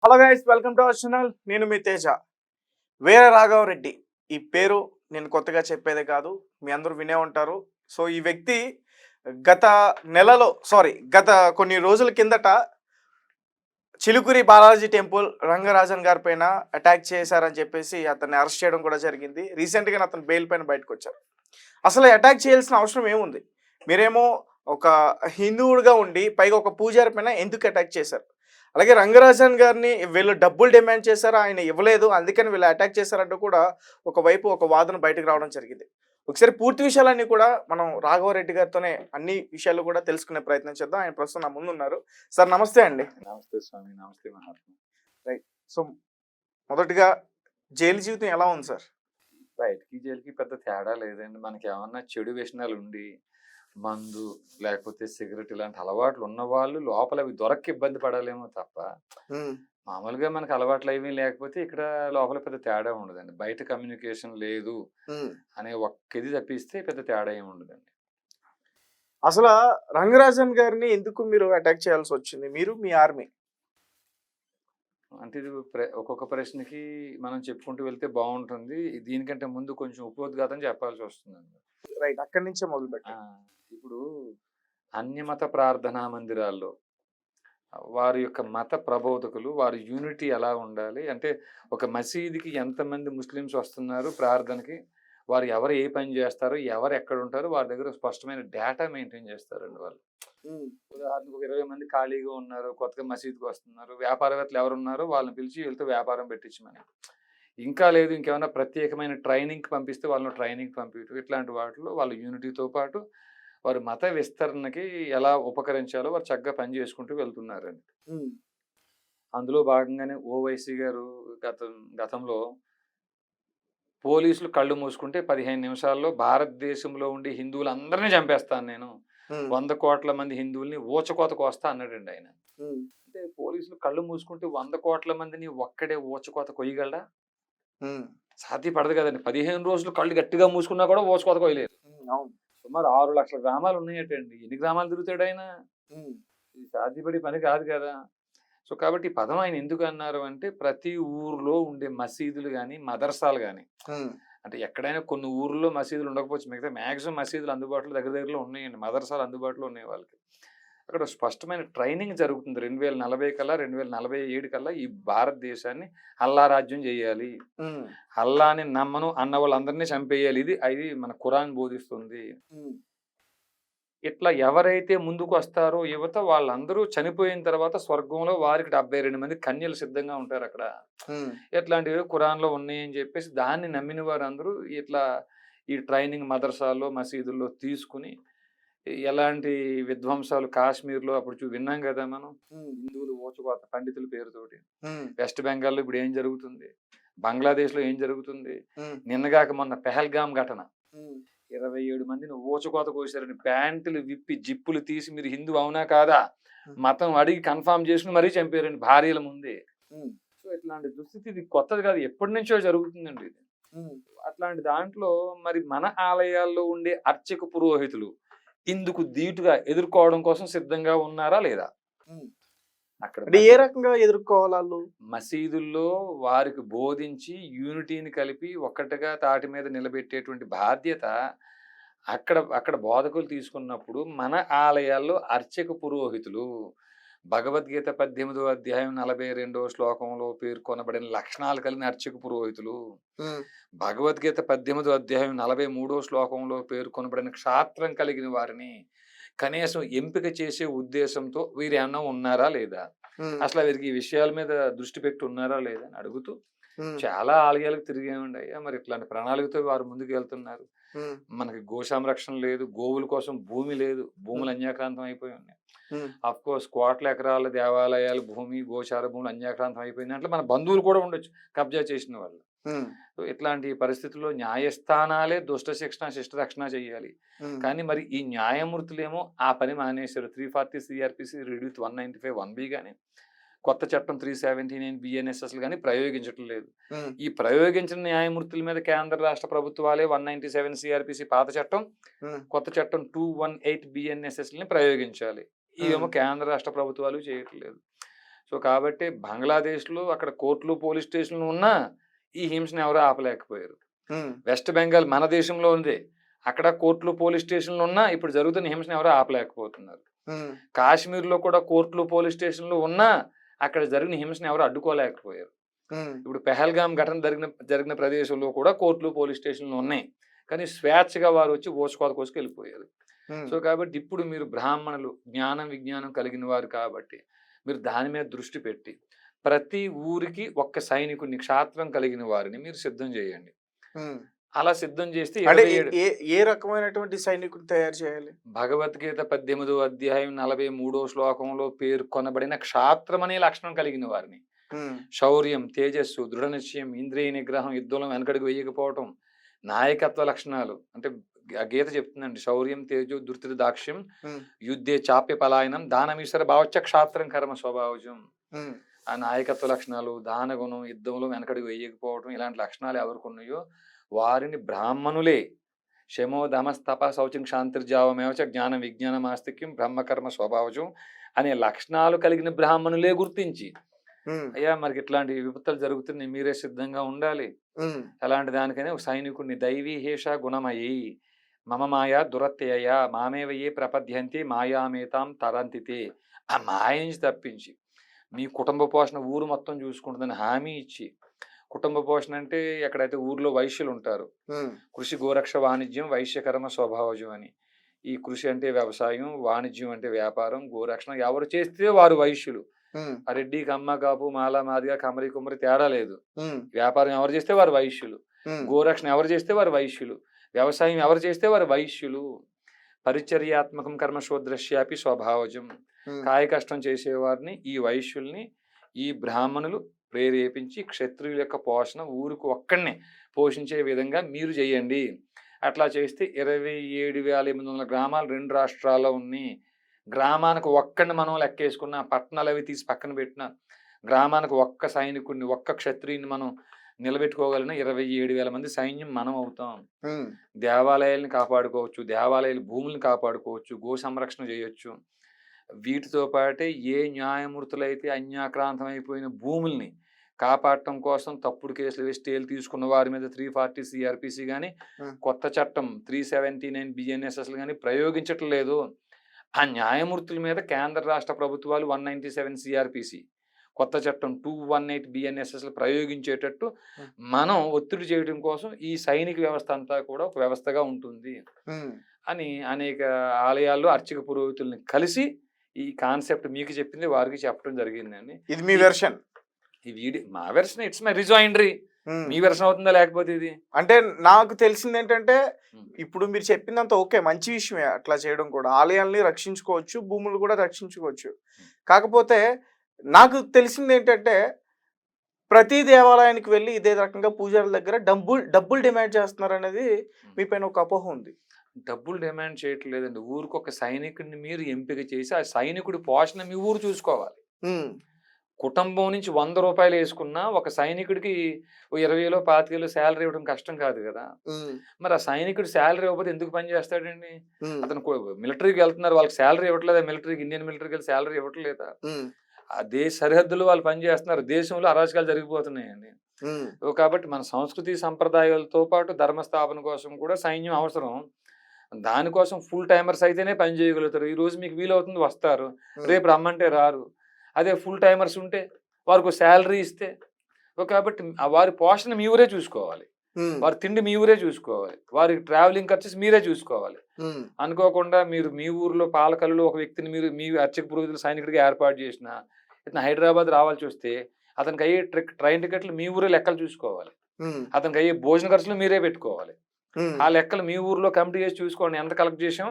Hello guys, welcome to our channel. నేను మీ తేజ. వీర రాఘవ రెడ్డి ఈ పేరు నేను కొత్తగా చెప్పేదే కాదు, మీ అందరూ వినే ఉంటారు. సో ఈ వ్యక్తి గత గత కొన్ని రోజుల కిందట చిలుకురి బాలాజీ టెంపుల్ రంగరాజన్ గారి పైన అటాక్ చేశారని చెప్పేసి అతన్ని అరెస్ట్ చేయడం కూడా జరిగింది. రీసెంట్గా అతను బెయిల్ పైన బయటకు వచ్చారు. అసలు అటాక్ చేయాల్సిన అవసరం ఏముంది? మీరేమో ఒక హిందువుడిగా ఉండి పైగా ఒక పూజారి పైన ఎందుకు అటాక్ చేశారు? అలాగే రంగరాజన్ గారిని వీళ్ళు డబ్బులు డిమాండ్ చేశారు, ఆయన ఇవ్వలేదు, అందుకని వీళ్ళు అటాక్ చేశారంటూ కూడా ఒకవైపు ఒక వాదన బయటకు రావడం జరిగింది. ఒకసారి పూర్తి విషయాలన్నీ కూడా మనం రాఘవరెడ్డి గారితోనే అన్ని విషయాలు కూడా తెలుసుకునే ప్రయత్నం చేద్దాం. ఆయన ప్రస్తుతం నా ముందు ఉన్నారు. సార్ నమస్తే అండి. నమస్తే స్వామి. నమస్తే మహాత్మ. రైట్. సో మొదటిగా జైలు జీవితం ఎలా ఉంది సార్? బయటికి జైలుకి పెద్ద తేడా లేదండి. మనకి ఏమన్నా చెడు వ్యసనాలు ఉండి మందు లేకపోతే సిగరెట్ ఇలాంటి అలవాట్లు ఉన్న వాళ్ళు లోపల అవి దొరక్క ఇబ్బంది పడాలేమో తప్ప మామూలుగా మనకి అలవాట్లు ఏమీ లేకపోతే ఇక్కడ లోపల పెద్ద తేడా ఉండదండి. బయట కమ్యూనికేషన్ లేదు అనే ఒక్కది తప్పిస్తే పెద్ద తేడా ఏమి ఉండదండి. అసలు రంగరాజన్ గారిని ఎందుకు మీరు అటాక్ చేయాల్సి వచ్చింది, మీరు మీ ఆర్మీ? అంటే ఇది ఒక్కొక్క ప్రశ్నకి మనం చెప్పుకుంటూ వెళ్తే బాగుంటుంది. దీనికంటే ముందు కొంచెం ఉపోద్ఘాతం చెప్పాల్సి వస్తుందండి. రైట్, అక్కడి నుంచే మొదలు పెట్టి. ఇప్పుడు అన్యమత ప్రార్థనా మందిరాల్లో వారి యొక్క మత ప్రబోధకులు వారి యూనిటీ ఎలా ఉండాలి అంటే, ఒక మసీదుకి ఎంతమంది ముస్లిమ్స్ వస్తున్నారు ప్రార్థనకి, వారు ఎవరు ఏ పని చేస్తారు, ఎవరు ఎక్కడ ఉంటారు, వారి దగ్గర స్పష్టమైన డేటా మెయింటైన్ చేస్తారండి వాళ్ళు. ఉదాహరణకు 20 మంది ఖాళీగా ఉన్నారు, కొత్తగా మసీదుకి వస్తున్నారు, వ్యాపారవేత్తలు ఎవరు ఉన్నారో వాళ్ళని పిలిచి వీళ్ళతో వ్యాపారం పెట్టించమని, ఇంకా లేదు ఇంకేమైనా ప్రత్యేకమైన ట్రైనింగ్కి పంపిస్తే వాళ్ళని ట్రైనింగ్ పంపించడం, ఇట్లాంటి వాటిలో వాళ్ళ యూనిటీతో పాటు వారు మత విస్తరణకి ఎలా ఉపకరించాలో వారు చక్కగా పని చేసుకుంటూ వెళ్తున్నారండి. అందులో భాగంగానే ఓవైసీ గారు గతంలో పోలీసులు కళ్ళు మూసుకుంటే 15 నిమిషాల్లో భారతదేశంలో ఉండి హిందువులందరినీ చంపేస్తాను నేను, 100 కోట్ల మంది హిందువుల్ని ఊచకోత కోస్తా అన్నాడండి ఆయన. అంటే పోలీసులు కళ్ళు మూసుకుంటే 100 కోట్ల మందిని ఒక్కడే ఊచకోత కొయ్యగలడా? సాధ్యపడదు కదండి. 15 రోజులు కళ్ళు గట్టిగా మూసుకున్నా కూడా ఊచకోత కొయ్యలేదు. సుమారు 6 లక్షల గ్రామాలు ఉన్నాయటండి. ఎన్ని గ్రామాలు తిరుగుతాడు ఆయన? ఇది సాధ్యపడే పని కాదు కదా. సో కాబట్టి ఈ పదం ఆయన ఎందుకు అన్నారు అంటే, ప్రతి ఊర్లో ఉండే మసీదులు కానీ మదర్సాలు కానీ, అంటే ఎక్కడైనా కొన్ని ఊర్లో మసీదులు ఉండకపోవచ్చు, మిగతా మ్యాక్సిమం మసీదులు అందుబాటులో దగ్గరలో ఉన్నాయండి, మదర్సాలు అందుబాటులో ఉన్నాయి వాళ్ళకి. అక్కడ స్పష్టమైన ట్రైనింగ్ జరుగుతుంది. 2040 కల్లా 2047 కల్లా ఈ భారతదేశాన్ని అల్లా రాజ్యం చేయాలి, అల్లాని నమ్మను అన్న వాళ్ళందరినీ చంపేయాలి, ఇది మన ఖురాన్ బోధిస్తుంది. ఇట్లా ఎవరైతే ముందుకు వస్తారో యువత, వాళ్ళందరూ చనిపోయిన తర్వాత స్వర్గంలో వారికి 72 మంది కన్యలు సిద్ధంగా ఉంటారు అక్కడ. ఇట్లాంటివి ఖురాన్లో ఉన్నాయని చెప్పేసి దాన్ని నమ్మిన వారందరూ ఇట్లా ఈ ట్రైనింగ్ మదర్సాల్లో మసీదుల్లో తీసుకుని ఎలాంటి విధ్వంసాలు కాశ్మీర్లో అప్పుడు విన్నాం కదా మనం, హిందువులు ఊచకోత పండితుల పేరుతోటి. వెస్ట్ బెంగాల్లో ఇప్పుడు ఏం జరుగుతుంది, బంగ్లాదేశ్లో ఏం జరుగుతుంది, నిన్నగాక మొన్న పెహల్గాం ఘటన, 27 మందిని ఊచకోత కోసారని ప్యాంటులు విప్పి జిప్పులు తీసి మీరు హిందూ అవునా కాదా మతం అడిగి కన్ఫామ్ చేసుకుని మరీ చంపారండి భార్యల ముందే. సో ఇట్లాంటి దుస్థితి ఇది కొత్తది కాదు, ఎప్పటి నుంచో జరుగుతుందండి ఇది. అట్లాంటి దాంట్లో మరి మన ఆలయాల్లో ఉండే అర్చక పురోహితులు ఇందుకు ధీటుగా ఎదుర్కోవడం కోసం సిద్ధంగా ఉన్నారా లేదా? అక్కడ ఏ రకంగా ఎదుర్కోవాలి? మసీదుల్లో వారికి బోధించి యూనిటీని కలిపి ఒక్కటిగా తాటి మీద నిలబెట్టేటువంటి బాధ్యత అక్కడ బోధకులు తీసుకున్నప్పుడు, మన ఆలయాల్లో అర్చక పురోహితులు భగవద్గీత 18వ అధ్యాయం 42వ శ్లోకంలో పేర్కొనబడిన లక్షణాలు కలిగిన అర్చక పురోహితులు, భగవద్గీత 18వ అధ్యాయం 43వ శ్లోకంలో పేర్కొనబడిన క్షాత్రం కలిగిన వారిని కనీసం ఎంపిక చేసే ఉద్దేశంతో వీరు ఏమన్నా ఉన్నారా లేదా, అసలు వీరికి ఈ విషయాల మీద దృష్టి పెట్టి ఉన్నారా లేదా అని అడుగుతూ చాలా ఆలయాలకు తిరిగేమండి. అయ్యా మరి ఇట్లాంటి ప్రణాళికతో వారు ముందుకు వెళ్తున్నారు. మనకి గో సంరక్షణ లేదు, గోవుల కోసం భూమి లేదు, భూములు అన్యాక్రాంతం అయిపోయి ఉన్నాయి. అఫ్ కోర్స్ కోట్ల ఎకరాల దేవాలయాలు భూమి గోచార భూములు అన్యాక్రాంతం అయిపోయింది అంటే మన బంధువులు కూడా ఉండొచ్చు కబ్జా చేసిన వాళ్ళు. ఇట్లాంటి పరిస్థితుల్లో న్యాయస్థానాలే దుష్ట శిక్షణ శిష్ట రక్షణ చేయాలి. కానీ మరి ఈ న్యాయమూర్తులేమో ఆ పని మానేశారు. 340 CRPC రిడ్యూస్ 195 1B కానీ కొత్త చట్టం 379 BNSS కానీ ప్రయోగించటం లేదు. ఈ ప్రయోగించిన న్యాయమూర్తుల మీద కేంద్ర రాష్ట్ర ప్రభుత్వాలే 197 CRPC పాత చట్టం, కొత్త చట్టం 218 BNSS ప్రయోగించాలి. ఇవేమో కేంద్ర రాష్ట్ర ప్రభుత్వాలు చేయట్లేదు. సో కాబట్టి బంగ్లాదేశ్లో అక్కడ కోర్టులు పోలీస్ స్టేషన్లు ఉన్నా ఈ హింసను ఎవరు ఆపలేకపోయారు. వెస్ట్ బెంగాల్ మన దేశంలో ఉంది, అక్కడ కోర్టులు పోలీస్ స్టేషన్లు ఉన్నా ఇప్పుడు జరుగుతున్న హింసను ఎవరు ఆపలేకపోతున్నారు. కాశ్మీర్లో కూడా కోర్టులు పోలీస్ స్టేషన్లు ఉన్నా అక్కడ జరిగిన హింసను ఎవరు అడ్డుకోలేకపోయారు. ఇప్పుడు పెహల్గాం ఘటన జరిగిన ప్రదేశంలో కూడా కోర్టులు పోలీస్ స్టేషన్లు ఉన్నాయి, కానీ స్వేచ్ఛగా వారు వచ్చి ఓచుకోత కోసుకు వెళ్ళిపోయారు. సో కాబట్టి ఇప్పుడు మీరు బ్రాహ్మణులు జ్ఞానం విజ్ఞానం కలిగిన వారు కాబట్టి మీరు దాని మీద దృష్టి పెట్టి ప్రతి ఊరికి ఒక్క సైనికుడిని క్షాత్రం కలిగిన వారిని మీరు సిద్ధం చేయండి. అలా సిద్ధం చేస్తే ఏ రకమైనటువంటి సైనికుడు తయారు చేయాలి? భగవద్గీత 18వ అధ్యాయం 43వ శ్లోకంలో పేర్కొనబడిన క్షాత్రం అనే లక్షణం కలిగిన వారిని, శౌర్యం, తేజస్సు, దృఢ నిశ్చయం, ఇంద్రియ నిగ్రహం, యుద్ధంలో వెనకడుగు వేయకపోవటం, నాయకత్వ లక్షణాలు అంటే ఆ గీత చెప్తుందండి, శౌర్యం, తేజో, దుర్తిర, దాక్ష్యం, యుద్ధే చాప్య పలాయనం, దానమీశ్వర భావచ్చ క్షాత్రం కర్మ స్వభావజం. ఆ నాయకత్వ లక్షణాలు, దాన గుణం, యుద్ధంలో వెనకడుగు వేయకపోవటం, ఇలాంటి లక్షణాలు ఎవరికి ఉన్నాయో వారిని బ్రాహ్మణులే. శమో దమస్తప శౌచం క్షాంతిర్జావమేవచ జ్ఞానం విజ్ఞానం ఆస్తిక్యం బ్రహ్మకర్మ స్వభావజం అనే లక్షణాలు కలిగిన బ్రాహ్మణులే గుర్తించి, అయ్యా మనకి ఇట్లాంటి విపత్తులు జరుగుతున్నాయి, మీరే సిద్ధంగా ఉండాలి. అలాంటి దానికైనా ఒక సైనికుడిని దైవీహేష గుణమయ్యి మమ మాయా దురత్యయ మామేవయ్యే ప్రపద్యంతి మాయామేతాం తరంతితే, ఆ మాయ నుంచి తప్పించి మీ కుటుంబ పోషణ ఊరు మొత్తం చూసుకుంటుందని హామీ ఇచ్చి, కుటుంబ పోషణ అంటే ఎక్కడైతే ఊర్లో వైశ్యులు ఉంటారు, కృషి గోరక్ష వాణిజ్యం వైశ్యకర్మ స్వభావజం అని. ఈ కృషి అంటే వ్యవసాయం, వాణిజ్యం అంటే వ్యాపారం, గోరక్షణ ఎవరు చేస్తే వారు వైశ్యులు. ఆ రెడ్డి కమ్మ కాపు మాల మాదిగా కమరి కుమ్మరి తేడా లేదు. వ్యాపారం ఎవరు చేస్తే వారు వైశ్యులు, గోరక్షణ ఎవరు చేస్తే వారు వైశ్యులు, వ్యవసాయం ఎవరు చేస్తే వారు వైశ్యులు. పరిచర్యాత్మకం కర్మ శూద్రశ్యాపి స్వభావజం, కాయ కష్టం చేసేవారిని ఈ వైశ్యుల్ని ఈ బ్రాహ్మణులు ప్రేరేపించి క్షత్రియుల యొక్క పోషణ ఊరికి ఒక్కడనే పోషించే విధంగా మీరు చేయండి. అట్లా చేస్తే 27,800 గ్రామాలు 2 రాష్ట్రాల్లో ఉన్నాయి. గ్రామానికి ఒక్కడిని మనం లెక్కేసుకున్న, పట్టణాలు అవి తీసి పక్కన పెట్టిన, గ్రామానికి ఒక్క సైనికుడిని ఒక్క క్షత్రియుని మనం నిలబెట్టుకోగలిగిన 27,000 మంది సైన్యం మనం అవుతాం. దేవాలయాలను కాపాడుకోవచ్చు, దేవాలయాల భూములను కాపాడుకోవచ్చు, గో సంరక్షణ చేయొచ్చు. వీటితో పాటే ఏ న్యాయమూర్తులైతే అన్యాక్రాంతం అయిపోయిన భూముల్ని కాపాడటం కోసం తప్పుడు కేసులు వేసి స్టేలు తీసుకున్న వారి మీద 340 సిఆర్పిసి కానీ కొత్త చట్టం 379 బిఎన్ఎస్ఎస్ కానీ ప్రయోగించట్లేదు. ఆ న్యాయమూర్తుల మీద కేంద్ర రాష్ట్ర ప్రభుత్వాలు 197 సిఆర్పిసి కొత్త చట్టం 218 బిఎన్ఎస్ఎస్ ప్రయోగించేటట్టు మనం ఒత్తిడి చేయడం కోసం ఈ సైనిక వ్యవస్థ అంతా కూడా ఒక వ్యవస్థగా ఉంటుంది అని అనేక ఆలయాల్లో అర్చక పురోహితుల్ని కలిసి ఈ కాన్సెప్ట్ మీకు చెప్పింది వారికి చెప్పడం జరిగిందండి. ఇది మీ వెర్షన్? ఈ వీడియో మా వెర్షన్, ఇట్స్ మై రిజాయిండరీ. మీ వెర్షన్ అవుతుందా లేకపోతే ఇది? అంటే నాకు తెలిసింది ఏంటంటే ఇప్పుడు మీరు చెప్పిందంత ఓకే, మంచి విషయమే అట్లా చేయడం కూడా. ఆలయాల్ని రక్షించుకోవచ్చు, భూములు కూడా రక్షించుకోవచ్చు. కాకపోతే నాకు తెలిసింది ఏంటంటే ప్రతి దేవాలయానికి వెళ్ళి ఇదే రకంగా పూజారుల దగ్గర డబ్బులు డిమాండ్ చేస్తున్నారు అనేది మీ పైన ఒక అపోహ ఉంది. డబ్బులు డిమాండ్ చేయట్లేదండి. ఊరికి ఒక సైనికుడిని మీరు ఎంపిక చేసి ఆ సైనికుడి పోషణ మీ ఊరు చూసుకోవాలి. కుటుంబం నుంచి 100 రూపాయలు వేసుకున్నా ఒక సైనికుడికి 20,000 25,000 శాలరీ ఇవ్వడం కష్టం కాదు కదా. మరి ఆ సైనికుడు శాలరీ ఇవ్వకపోతే ఎందుకు పని చేస్తాడండి? అతను మిలిటరీకి వెళ్తున్నారు, వాళ్ళకి శాలరీ ఇవ్వట్లేదా? మిలిటరీకి, ఇండియన్ మిలిటరీకి వెళ్ళి శాలరీ ఇవ్వట్లేదా? ఆ దేశ సరిహద్దులు వాళ్ళు పనిచేస్తున్నారు, దేశంలో అరాచకాలు జరిగిపోతున్నాయండి. కాబట్టి మన సంస్కృతి సంప్రదాయాలతో పాటు ధర్మస్థాపన కోసం కూడా సైన్యం అవసరం. దానికోసం ఫుల్ టైమర్స్ అయితేనే పని చేయగలుగుతారు. ఈ రోజు మీకు వీలవుతుంది వస్తారు, రేపు రమ్మంటే రారు. అదే ఫుల్ టైమర్స్ ఉంటే వారికి శాలరీ ఇస్తే, కాబట్టి వారి పోషణ మీ ఊరే చూసుకోవాలి, వారి తిండి మీ ఊరే చూసుకోవాలి, వారికి ట్రావెలింగ్ ఖర్చు మీరే చూసుకోవాలి. అనుకోకుండా మీరు మీ ఊర్లో పాలకల్లో ఒక వ్యక్తిని మీరు మీ అర్చక పురోహితులు సైనికుడిగా ఏర్పాటు చేసిన ఇతను హైదరాబాద్ రావాల్సి వస్తే అతనికి అయ్యే ట్రైన్ టికెట్లు మీ ఊరే లెక్కలు చూసుకోవాలి, అతనికి అయ్యే భోజన ఖర్చులు మీరే పెట్టుకోవాలి. ఆ లెక్కలు మీ ఊర్లో కమిటీ చేసి చూసుకోండి, ఎంత కలెక్ట్ చేసాం,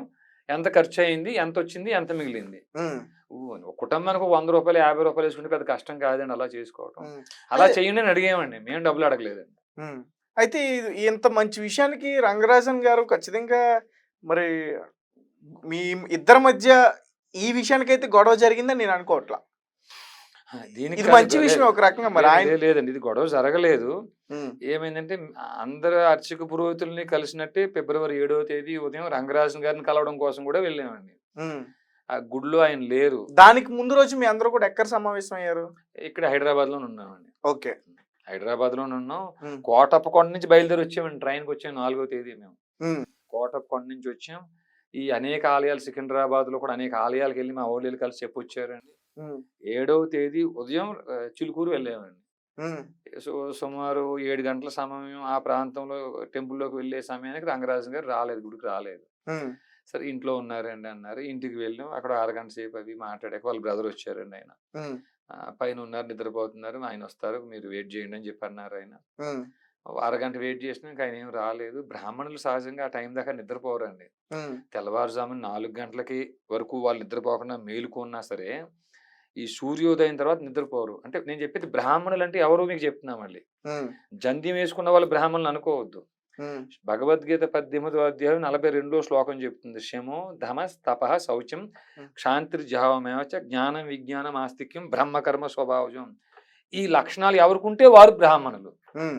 ఎంత ఖర్చు అయింది, ఎంత వచ్చింది, ఎంత మిగిలింది. కుటుంబానికి 100 రూపాయలు 50 రూపాయలు వేసుకుంటే పెద్ద కష్టం కాదండి అలా చేసుకోవటం. అలా చేయండి అని అడిగామండి, మేము డబ్బులు అడగలేదండి. అయితే ఇంత మంచి విషయానికి రంగరాజన్ గారు ఖచ్చితంగా మరి మీ ఇద్దరి మధ్య ఈ విషయానికైతే గొడవ జరిగిందని నేను అనుకోవట్లా. ఇది మంచి విషయం ఒక రకంగా. మరి లేదండి, ఇది గొడవ జరగలేదు. ఏమైందంటే అందరు అర్చక పురోహితుల్ని కలిసినట్టే ఫిబ్రవరి 7వ తేదీ ఉదయం రంగరాజన్ గారిని కలవడం కోసం కూడా వెళ్ళామండి. ఆ గుడిలో ఆయన లేరు. దానికి ముందు రోజు మీ అందరూ కూడా ఎక్కడ సమావేశం అయ్యారు? ఇక్కడ హైదరాబాద్‌లోనే ఉన్నామండి. ఓకే. హైదరాబాద్‌లోనే ఉన్నాం. హ్మ్. కోటప్పకొండ నుంచి బయలుదేరి వచ్చామండి. ట్రైన్‌కి వచ్చాం 4వ తేదీ మేము. హ్మ్. కోటప్పకొండ నుంచి వచ్చాం. ఈ అనేక ఆలయాలు సికింద్రాబాద్‌లో కూడా అనేక ఆలయాలకెళ్ళి మా వోళ్ళెళ్ళి కలిసి చెప్పొచ్చారండి. హ్మ్. 7వ తేదీ ఉదయం చిలుకూరు వెళ్ళామండి. హ్మ్. సుమారు 7 గంటల సమయం ఆ ప్రాంతంలో టెంపుల్‌లోకి వెళ్ళే సమయానికి రంగరాజన్ గారు రాలేదు. గుడికి రాలేదు. హ్మ్. సరే ఇంట్లో ఉన్నారండి అన్నారు. ఇంటికి వెళ్ళాం. అక్కడ అరగంట సేపు అవి మాట్లాడాక వాళ్ళ బ్రదర్ వచ్చారండి ఆయన. హ్మ్. పైన ఉన్నారు నిద్రపోతున్నారు. ఆయన వస్తారు మీరు వెయిట్ చేయండి అని చెప్పి అన్నారు ఆయన. హ్మ్. అరగంట వెయిట్ చేసినా ఇంకా ఆయన ఏమి రాలేదు. బ్రాహ్మణులు సహజంగా ఆ టైం దాకా నిద్రపోరండి. హ్మ్. తెల్లవారుజామున 4 గంటలకి వరకు వాళ్ళు నిద్రపోకుండా మేలుకున్నా సరే, ఈ సూర్యోదయం తర్వాత నిద్రపోరు. అంటే నేను చెప్పేది బ్రాహ్మణులంటే ఎవరో మీకు చెప్తున్నా మళ్ళీ. హ్మ్. జంధ్యం వేసుకున్న వాళ్ళు బ్రాహ్మణులు అనుకోవద్దు. హ్మ్. భగవద్గీత 18వ అధ్యాయం 42వ శ్లోకం చెప్తుంది. శమో, ధమస్, తపః, శౌచం, హ్మ్. క్షాంతిర్జావమేవచ జ్ఞానం, విజ్ఞానం, ఆస్తిక్యం, బ్రహ్మకర్మ స్వభావజం. ఈ లక్షణాలు ఎవరికుంటే వారు బ్రాహ్మణులు. హ్మ్.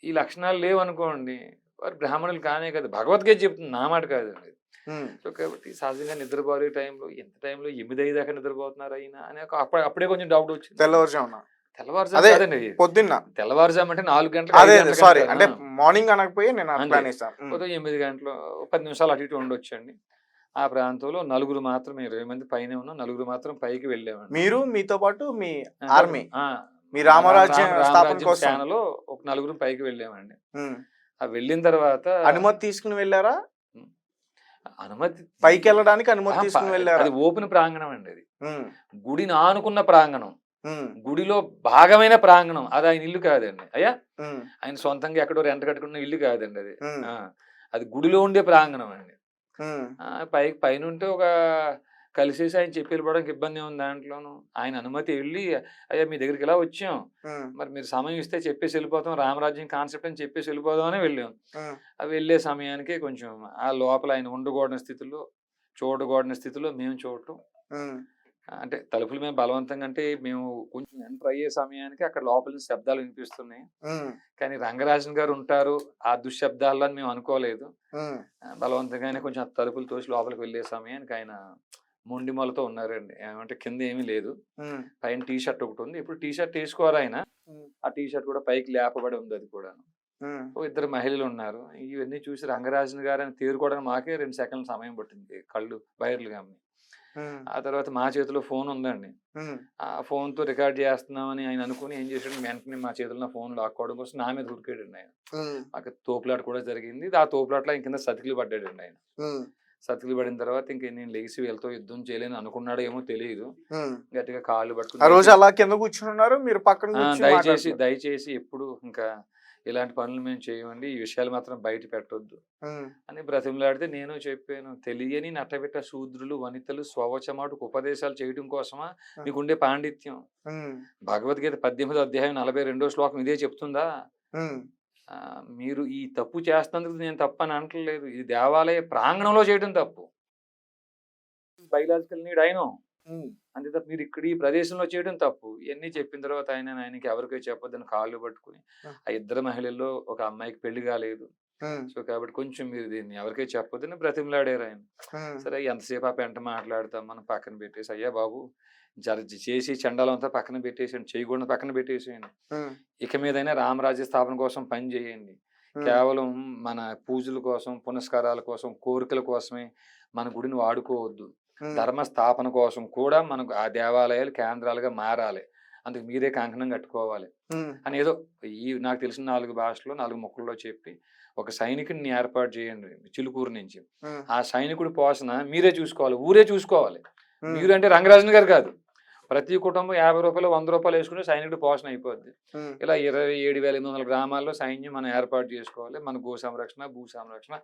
ఈ లక్షణాలు లేవనుకోండి వారు బ్రాహ్మణులు కానే కాదు. భగవద్గీత చెప్తుంది నా మాట కాదండి. హ్మ్. సో కాబట్టి సహజంగా నిద్రపోయే టైంలో ఎంత టైంలో 8, 5 దాకా నిద్రపోతున్నారు అయినా అని అప్పుడే కొంచెం డౌట్ వచ్చింది. తెల్లవారుజామున. తెల్లవారుజాము అదే కాదండి. పొద్దున్న. తెల్లవారుజాము అంటే 4 గంటలకు, 5 అదే గంటలకు సారీ. అంటారు. అంటే మార్నింగ్ అనకపోయి నేను అంతే. ప్లాన్ చేశాను. హ్మ్. ఉదయం 8 గంటలు 10 నిమిషాలు అటు ఇటు ఉండొచ్చండి. ఆ ప్రాంతంలో నలుగురు మాత్రమే 20 మంది పైనే ఉన్నాం. నలుగురు మాత్రం పైకి వెళ్ళామండి. మీరు మీతో పాటు మీ ఆ! ఆర్మీ. ఆ! మీ రామరాజ్యం స్థాపన రామరాజ్యం కోసం. సేనలో ఒక నలుగురం పైకి వెళ్ళామండి. హ్మ్. వెళ్ళిన తర్వాత అనుమతి తీసుకొని వెళ్లారా? హ్మ్. అనుమతి పైకెళ్ళడానికి అనుమతి అహా! తీసుకొని వెళ్లారా? అది ఓపెన్ ప్రాంగణం అండి అది. హ్మ్. గుడిని ఆనుకున్న ప్రాంగణం. హ్మ్. గుడిలో భాగమైన ప్రాంగణం. అది ఆయన ఇల్లు కాదండి. అయ్యా! హ్మ్. ఆయన సొంతంగా ఎక్కడో రెంట్ కట్టుకున్న ఇల్లు కాదండి అది. హ్మ్. ఆ! అది గుడిలో ఉండే ప్రాంగణం అండి. హ్మ్. పైనుంటే కలిసేసి ఆయన చెప్పి వెళ్ళిపోవడానికి ఇబ్బంది ఏముంది దాంట్లోను. ఆయన అనుమతి వెళ్ళి, "అయ్యా! మీ దగ్గరికి ఇలా వచ్చాం. హ్మ్. మరి మీరు సమయం ఇస్తే చెప్పేసి వెళ్ళిపోతాం. రామరాజ్యం కాన్సెప్ట్ అని చెప్పేసి వెళ్ళిపోదాం" అని వెళ్ళాం. హ్మ్. వెళ్ళే సమయానికి కొంచెం ఆ లోపల ఆయన ఉండకూడని స్థితిలో, చూడకూడని స్థితిలో మేము చూడటం. హ్మ్. అంటే తలుపులు మేము బలవంతంగా అంటే మేము కొంచెం ఎంటర్ అయ్యే సమయానికి అక్కడ లోపల నుంచి శబ్దాలు వినిపిస్తున్నాయి. హ్మ్. కానీ రంగరాజన్ గారు ఉంటారు. ఆ దుశ్శబ్దాల్లో అని మేము అనుకోలేదు. హ్మ్. బలవంతంగానే కొంచెం ఆ తలుపులు తోసి లోపలికి వెళ్ళే సమయానికి ఆయన మొండి మొలతో ఉన్నారండి. ఏమంటే కింద ఏమీ లేదు. హ్మ్. పైన టీ షర్ట్ ఒకటుంది. ఇప్పుడు టీ షర్ట్ ఏసుకోరు ఆయన. హ్మ్. ఆ టీ షర్ట్ కూడా పైకి లేపబడి ఉంది అది కూడాను. హ్మ్. ఇద్దరు మహిళలున్నారు. ఇవన్నీ చూసి రంగరాజన్ గారని తేరుకోవడానికి మాకే 2 సెకన్ల సమయం పట్టింది. కళ్ళు బైర్లు గమ్మి. హ్మ్. ఆ తర్వాత మా చేతిలో ఫోన్ ఉందండి. హ్మ్. ఆ ఫోన్‌తో రికార్డ్ చేస్తున్నామని ఆయన అనుకుని ఏం చేసాడు వెంటనే మా చేతుల్లో నా ఫోన్ లాక్కోవడం కోసం నా మీద ఉరికాడండి ఆయన. హ్మ్. మాకు తోపులాట కూడా జరిగింది. ఆ తోపులాటలో ఆయన కింద సతికిలు పడ్డాడండి ఆయన. హ్మ్. సతికిలు పడిన తర్వాత ఇంక నేను లెగిసి వీళ్ళతో యుద్ధం చేయలేను అనుకున్నాడో ఏమో తెలీదు. హ్మ్. గట్టిగా కాళ్ళు ఆ పట్టుకొని రోజు అలా కింద కూర్చొనున్నారు. మీరు పక్కన కూర్చొని మాట్లాడుతున్నారు. దయచేసి ఎప్పుడు ఇంకా ఇలాంటి పనులు మేము చేయమండి. ఈ విషయాలు మాత్రం బయట పెట్టొద్దు హ్మ్. అని బ్రతిమలాడితే నేను చెప్పాను. తెలియని నట్టబిట్ట శూద్రులు, వనితలు స్వవచమాటుకు ఉపదేశాలు చేయడం కోసమా హ్మ్. మీకుండే పాండిత్యం? హ్మ్. భగవద్గీత 18వ అధ్యాయం 42వ శ్లోకం ఇదే చెప్తుందా? హ్మ్. మీరు ఈ తప్పు చేస్తున్నందుకు నేను తప్పని అనట్లేదు. ఇది దేవాలయ ప్రాంగణంలో చేయడం తప్పు. Biological need I know. హ్మ్. అంతే తప్ప మీరు ఇక్కడ ఈ ప్రదేశంలో చేయడం తప్పు. ఇయన్నీ చెప్పిన తర్వాత ఆయనకి ఎవరికీ చెప్పొద్దని కాళ్ళు పట్టుకొని, హ్మ్. ఆ ఇద్దరు మహిళల్లో ఒక అమ్మాయికి పెళ్లి కాలేదు. హ్మ్. సో, కాబట్టి కొంచెం మీరు దీన్ని ఎవరికీ చెప్పొద్దని బ్రతిమలాడారాయన. హ్మ్. సరే ఎంతసేపు ఆ పెంట మాట్లాడతాం మనం పక్కన పెట్టేసి, అయ్యా బాబు చేసి చెండాలంతా పక్కన పెట్టేసేయండి. చేయకూడనిది పక్కన పెట్టేసేయండి. హ్మ్. ఇక మీదైనా రామరాజ్య స్థాపన కోసం పని చేయండి. హ్మ్. కేవలం మన పూజల కోసం, పునస్కారాల కోసం, కోరికల కోసమే మన గుడిని వాడుకోవద్దు. హ్మ్. ధర్మ స్థాపన కోసం కూడా మనకు ఆ దేవాలయాలు కేంద్రాలుగా మారాలి. అందుకు మీరే కంకణం కట్టుకోవాలి. హ్మ్. అని ఏదో నాకు తెలిసిన 4 భాషల్లో, 4 ముక్కల్లో చెప్పి, ఒక సైనికుడిని ఏర్పాటు చేయండి చిలుకూరు నుంచి. హ్మ్. ఆ సైనికుడి పోషణ మీరే చూసుకోవాలి. ఊరే చూసుకోవాలి. హ్మ్. మీరు అంటే రంగరాజన్ గారు కాదు. ప్రతి కుటుంబం రూ. 50, రూ. 100 వేసుకుంటే సైనికుడి పోషణ అయిపోద్ది. హ్మ్. ఇలా 27,800 గ్రామాల్లో సైన్యం మనం ఏర్పాటు చేసుకోవాలి. మన గో సంరక్షణ, భూ సంరక్షణ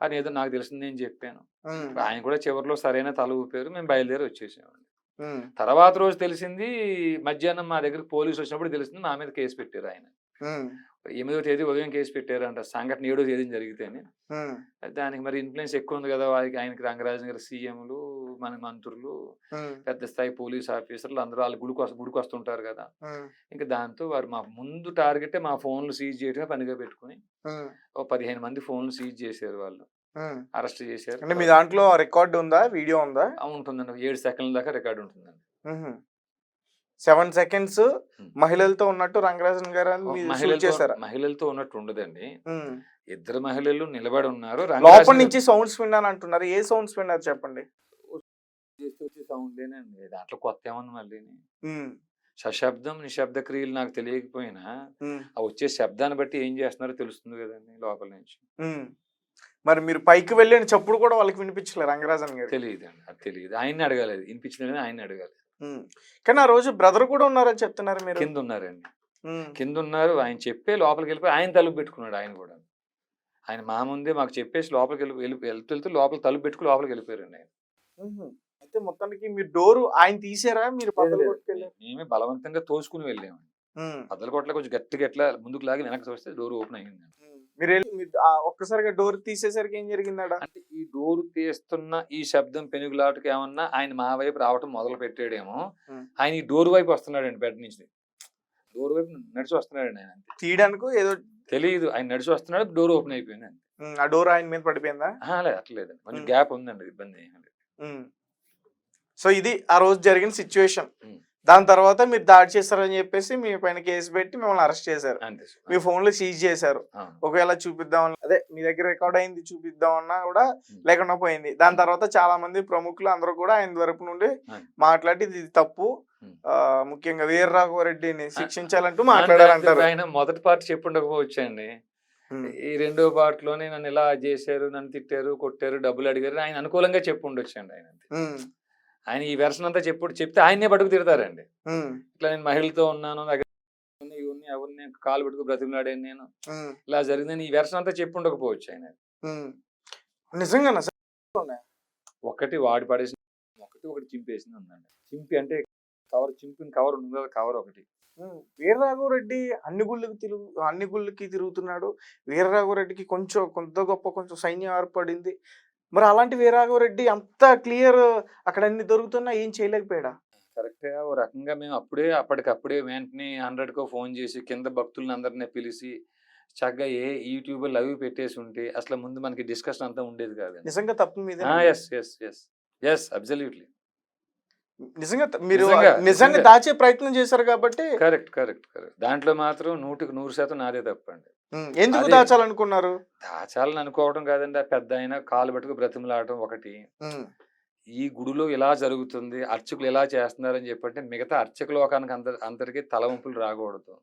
అనేదో నాకు తెలిసింది నేను చెప్పాను. హ్మ్. ఆయన కూడా చివరిలో సరైన తల ఊపారు. మేము బయలుదేరి వచ్చేసామండి. హ్మ్. తర్వాత రోజు తెలిసింది మధ్యాహ్నం మా దగ్గరికి పోలీసొచ్చినప్పుడు తెలిసింది మా మీద కేస్ పెట్టారాయన. హ్మ్. 8వ తేదీ ఉదయం కేసు పెట్టారంట. సంఘటన 7వ తేదీన జరిగితేనే. హ్మ్. దానికి మరి ఇన్‌ఫ్లూయెన్స్ ఎక్కువుంది గదా! ఆయనకి రంగరాజన్ గారు సీఎంలు, మన మంత్రులు, హ్మ్. పెద్ద స్థాయి పోలీస్ ఆఫీసర్లు అందరూ ఆళ్ళు గుడికొస్తుంటారు గదా! హ్మ్. ఇంక దాంతో వారు మా ముందు టార్గెటే మా ఫోన్‌లు సీజ్ చేయడమే పనిగా పెట్టుకొని, హ్మ్. ఓ 15 మంది ఫోన్‌లు సీజ్ చేశారు వాళ్ళు. అరెస్ట్ చేశారు. అంటే మీ దాంట్లో రికార్డ్ ఉందా, వీడియో ఉందా? ఉంటుందండి, 7 సెకండ్ల దాకా రికార్డు ఉంటుందండి. 7 సెకండ్స్ ఉమ్. మహిళలతో ఉన్నట్టు రంగరాజన్ గారు అని మీరు షూట్ చేశారా? మహిళలతో ఉన్నట్టు ఉండదండి. ఉమ్. ఇద్దరు మహిళలు నిలబడి ఉన్నారు. లోపల రంగరాజన్ నుంచి సౌండ్స్ విన్నాను అంటున్నారు. ఏ సౌండ్స్ విన్నారు చెప్పండి. చేస్తూ వచ్చే సౌండ్లేనండి. దాంట్లో కొత్త ఏమన్నా మళ్ళీ ఉమ్. సశబ్దం నిశ్శబ్ద క్రియలు నాకు తెలియకపోయినా ఉమ్. ఆ వచ్చే శబ్దాన్ని బట్టి ఏం చేస్తున్నారో తెలుస్తుంది కదండి లోపల నుంచి. ఉమ్. మరి మీరు పైకి వెళ్ళిన చప్పుడు కూడా వాళ్ళకి వినిపించలే రంగరాజన్ గారు? తెలియదు అండి, అది తెలియదు. ఆయన్ని అడగాలి, వినిపించిందని ఆయన్ని అడగాలి. కానీ ఆ రోజు బ్రదర్ కూడా ఉన్నారని చెప్తున్నారు మీరు. కింద ఉన్నారండి, కింద ఉన్నారు. ఆయన చెప్పే లోపలికి వెళ్ళిపోయి ఆయన తలుపు పెట్టుకున్నాడు. ఆయన కూడా ఆయన మా ముందే మాకు చెప్పేసి లోపలికి వెళ్తూ లోపల తలుపు పెట్టుకుని లోపలికి వెళ్ళిపోయారండి ఆయన. అయితే మొత్తానికి మీరు డోరు ఆయన తీసారా, మీరు పక్కన కొట్టుకెళ్ళారు? మేమే బలవంతంగా తోసుకుని వెళ్ళామండి. బద్దలకొట్ల కొంచెం గట్టిగా ఎట్లా ముందుకు లాగి వెనక్కి చూస్తే డోర్ ఓపెన్ అయ్యింది. మీరు ఒక్కసారిగా డోర్ తీసేసరికి ఏం జరిగిందాడ? అంటే ఈ డోర్ తీస్తున్న ఈ శబ్దం పెనుగులాటకి ఏమన్నా ఆయన మా వైపు రావటం మొదలు పెట్టాడేమో. ఆయన ఈ డోర్ వైపు వస్తున్నాడండి, బెడ్ నుంచి డోర్ వైపు నడిచి వస్తున్నాడండి ఆయన. తీయడానికి ఏదో తెలియదు, ఆయన నడిచి వస్తున్నాడు, డోర్ ఓపెన్ అయిపోయింది. ఆ డోర్ ఆయన మీద పడిపోయిందా? లేదు, అట్లేదండి, కొంచెం గ్యాప్ ఉందండి, ఇబ్బంది. సో ఇది ఆ రోజు జరిగిన సిచ్యువేషన్. దాని తర్వాత మీరు దాడి చేశారని చెప్పేసి మీ పైన కేసు పెట్టి మిమ్మల్ని అరెస్ట్ చేశారు. మీ ఫోన్లు సీజ్ చేశారు. ఒకవేళ చూపిద్దాం, అదే మీ దగ్గర రికార్డ్ అయింది చూపిద్దామన్నా కూడా లేకుండా పోయింది. దాని తర్వాత చాలా మంది ప్రముఖులు అందరూ కూడా ఆయన తరపు నుండి మాట్లాడి ఇది తప్పు, ముఖ్యంగా వీరరాఘవరెడ్డిని శిక్షించాలంటూ మాట్లాడారంటారు. ఆయన మొదటి పార్ట్ చెప్పుండకపోవచ్చండి. ఈ రెండో పార్ట్ లోనే నన్ను ఇలా చేశారు, నన్ను తిట్టారు, కొట్టారు, డబ్బులు అడిగారు, ఆయన అనుకూలంగా చెప్పు ఉండొచ్చండి. ఆయన ఈ వెర్షన్ అంతా చెప్తే ఆయన్నే పట్టుకు తిడతారండి. ఇట్లా నేను మహిళతో ఉన్నాను, ఎవరిని కాలు పెట్టుకు బ్రతిమలాడాను, నేను ఇలా జరిగిందని ఈ వెర్షన్ అంతా చెప్పు ఉండకపోవచ్చు ఆయన. నిజంగా ఒకటి వాడి పడేసి ఒకటి చింపేసింది ఉందండి. చింపి అంటే చింపిన కవర్ ఉంది కదా, కవర్ ఒకటి. వీరరాఘవరెడ్డి అన్ని గుళ్ళకి తిరుగుతున్నాడు. వీరరాఘవరెడ్డికి కొంత గొప్ప సైన్యం ఏర్పడింది. మరి అలాంటి వీరరాఘవరెడ్డి అంత క్లియర్ అక్కడ అన్ని దొరుకుతున్నా ఏం చేయలేకపోయాడా? కరెక్ట్ గా ఓ రకంగా మేము అప్పటికప్పుడే వెంటనే 100కో ఫోన్ చేసి కింద భక్తులను అందరినీ పిలిచి చక్కగా యూట్యూబ్ అవి పెట్టేసి ఉంటే అసలు ముందు మనకి డిస్కషన్ అంతా ఉండేది కాదు. నిజంగా తప్పు మీద అబ్సల్యూట్లీ నిజంగా మీరు నిజంగా దాచే ప్రయత్నం చేశారు కాబట్టి. కరెక్ట్. దాంట్లో మాత్రం 100% నాదే తప్పండి. ఎందుకు దాచాలనుకున్నారు? దాచాలని అనుకోవడం కాదండి, ఆ పెద్ద ఆయన కాలు పట్టుకు బ్రతిమలాడటం ఒకటి. ఈ గుడిలో ఇలా జరుగుతుంది, అర్చకులు ఎలా చేస్తున్నారని చెప్పంటే మిగతా అర్చక లోకానికి అందరికీ తలవంపులు రాకూడదు,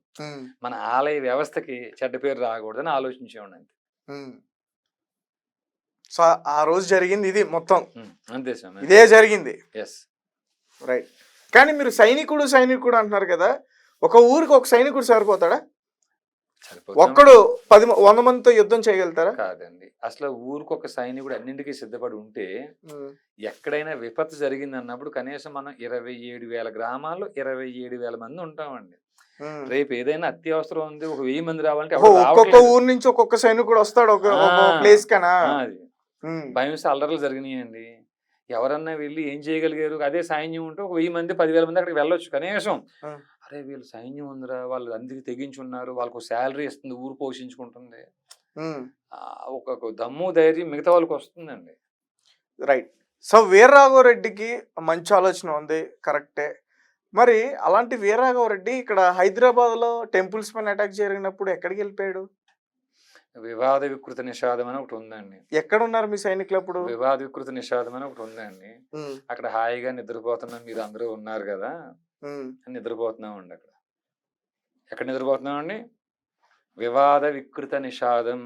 మన ఆలయ వ్యవస్థకి చెడ్డ పేరు రాకూడదు అని ఆలోచించేవాడి. సో ఆ రోజు జరిగింది ఇది మొత్తం అంతే సార్, ఇదే జరిగింది. రైట్. కానీ మీరు సైనికుడు అంటున్నారు కదా, ఒక ఊరికి ఒక సైనికుడు సరిపోతాడా? ఒక్కడు 100 మందితో యుద్ధం చేయగలుగుతారా? కాదండి. అసలు ఊరికి ఒక సైనికుడు అన్నింటికీ సిద్ధపడి ఉంటే ఎక్కడైనా విపత్తు జరిగింది అన్నప్పుడు కనీసం మనం 27,000 గ్రామాల్లో 27,000 మంది ఉంటామండి. రేపు ఏదైనా అత్యవసరం ఉంది, ఒక 1000 మంది రావాలంటే ఒక్కొక్క ఊరు నుంచి ఒక్కొక్క సైనికుడు వస్తాడు ఒక ప్లేస్ కనా. భయం అల్లర్లు జరిగినాయండి. ఎవరన్నా వెళ్ళి ఏం చేయగలిగారు? అదే సైన్యం ఉంటే ఒక 1000 మంది 10,000 మంది అక్కడికి వెళ్ళొచ్చు కనీసం. అరే వీళ్ళు సైన్యం ఉందిరా, వాళ్ళు అందుకు తెగించి ఉన్నారు, వాళ్ళకు శాలరీ ఇస్తుంది, ఊరు పోషించుకుంటుంది, ఒక దమ్ము ధైర్యం మిగతా వాళ్ళకి వస్తుందండి. రైట్. సో వీరరాఘవరెడ్డికి మంచి ఆలోచన ఉంది, కరెక్టే. మరి అలాంటి వీరరాఘవరెడ్డి ఇక్కడ హైదరాబాద్ లో టెంపుల్స్ పైన అటాక్ జరిగినప్పుడు ఎక్కడికి వెళ్ళిపోయాడు? వివాద వికృత నిషాదం అని ఒకటి ఉందండి. ఎక్కడ ఉన్నారు మీ సైనికులు అప్పుడు? వివాద వికృత నిషాదం అని ఒకటి ఉందండి. అక్కడ హాయిగా నిద్రపోతున్నాం, మీరు అందరూ ఉన్నారు కదా, నిద్రపోతున్నామండి. ఎక్కడ నిద్రపోతున్నామండి? వివాద వికృత నిషాదం.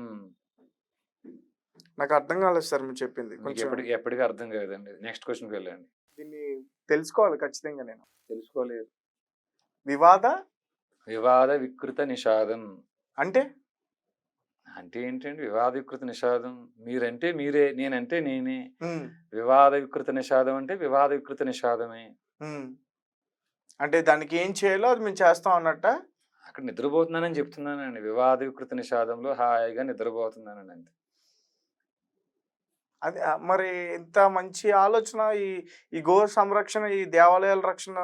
నాకు అర్థం కాలేదు సార్ మీరు చెప్పింది. ఎప్పటికీ అర్థం కాదండి. నెక్స్ట్ క్వశ్చన్కి వెళ్ళండి. దీన్ని తెలుసుకోవాలి ఖచ్చితంగా. నేను తెలుసుకోలేదు. వివాద వికృత నిషాదం అంటే ఏంటండి? వివాద వికృత నిషాదం మీరంటే మీరే, నేనంటే నేనే. వివాద వికృత నిషాదం అంటే వివాద వికృత నిషాదమే. అంటే దానికి ఏం చేయాలో అది మేము చేస్తాం అన్నట్ట. అక్కడ నిద్రపోతున్నానని చెప్తున్నానండి. వివాద వికృత నిషాదంలో హాయిగా నిద్రపోతున్నానండి అంతే. అది మరి ఇంత మంచి ఆలోచన ఈ గో సంరక్షణ, ఈ దేవాలయాల రక్షణ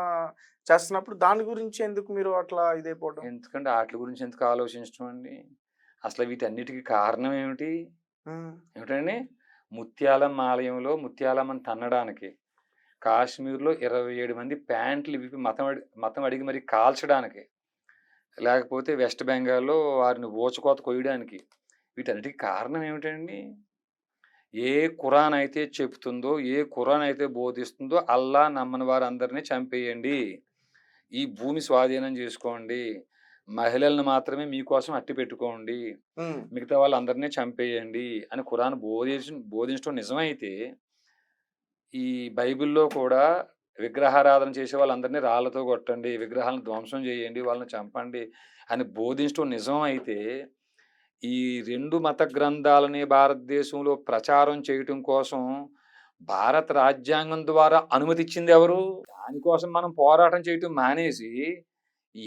చేస్తున్నప్పుడు దాని గురించి ఎందుకు మీరు అట్లా ఇదైపోవడం? ఎందుకంటే వాటి గురించి ఎందుకు ఆలోచించడం అండి? అసలు వీటన్నిటికీ కారణం ఏమిటండి? ముత్యాలమ్మ ఆలయంలో ముత్యాలమ్మని తన్నడానికి, కాశ్మీర్లో 27 మంది ప్యాంట్లు విప్పి మతం అడిగి మరి కాల్చడానికి, లేకపోతే వెస్ట్ బెంగాల్లో వారిని ఊచకోత కొయ్యడానికి, వీటన్నిటికీ కారణం ఏమిటండి? ఏ ఖురాన్ అయితే చెప్తుందో, ఏ ఖురాన్ అయితే బోధిస్తుందో అల్లా నమ్మని వారందరినీ చంపేయండి, ఈ భూమి స్వాధీనం చేసుకోండి, మహిళలను మాత్రమే మీకోసం అట్టి పెట్టుకోండి, మిగతా వాళ్ళందరినీ చంపేయండి అని ఖురాన్ బోధించడం నిజమైతే, ఈ బైబిల్లో కూడా విగ్రహారాధన చేసే వాళ్ళందరినీ రాళ్లతో కొట్టండి, విగ్రహాలను ధ్వంసం చేయండి, వాళ్ళని చంపండి అని బోధించడం నిజం అయితే, ఈ 2 మత గ్రంథాలని భారతదేశంలో ప్రచారం చేయటం కోసం భారత రాజ్యాంగం ద్వారా అనుమతి ఇచ్చింది ఎవరు? దానికోసం మనం పోరాటం చేయటం మానేసి,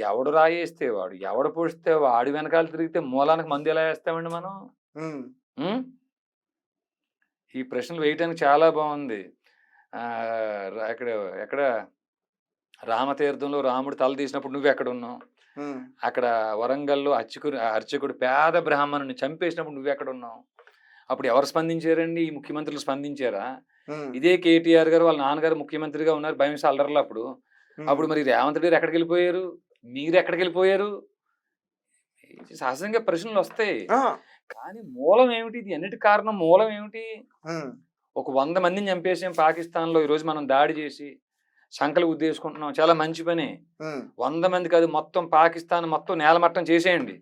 ఎవడు రాయేస్తే వాడు, ఎవడు పొడిస్తే వాడి వెనకాల తిరిగితే మూలానికి మందు ఎలా వేస్తామండి మనం? ఈ ప్రశ్నలు వేయటానికి చాలా బాగుంది. ఎక్కడ ఎక్కడ రామతీర్థంలో రాముడు తల తీసినప్పుడు నువ్వెక్కడున్నావు? అక్కడ వరంగల్లో అర్చకుడు పేద బ్రాహ్మణుని చంపేసినప్పుడు నువ్వెక్కడున్నావు? అప్పుడు ఎవరు స్పందించారండి? ఈ ముఖ్యమంత్రులు స్పందించారా? ఇదే కేటీఆర్ గారు వాళ్ళ నాన్నగారు ముఖ్యమంత్రిగా ఉన్నారు భయమిస అల్లర్లు. అప్పుడు మరి రేవంత్ రెడ్డి ఎక్కడికి వెళ్ళిపోయారు? మీరు ఎక్కడికి వెళ్ళిపోయారు? సహజంగా ప్రశ్నలు వస్తాయి. కానీ మూలం ఏమిటి? ఇది అన్నిటి కారణం మూలం ఏమిటి? ఒక 100 మందిని చంపేసాం పాకిస్తాన్లో, ఈరోజు మనం దాడి చేసి సంకలు ఉద్దేశించుకుంటున్నాం, చాలా మంచి పని. 100 మంది కాదు, మొత్తం పాకిస్తాన్ మొత్తం నేలమట్టం చేసేయండి.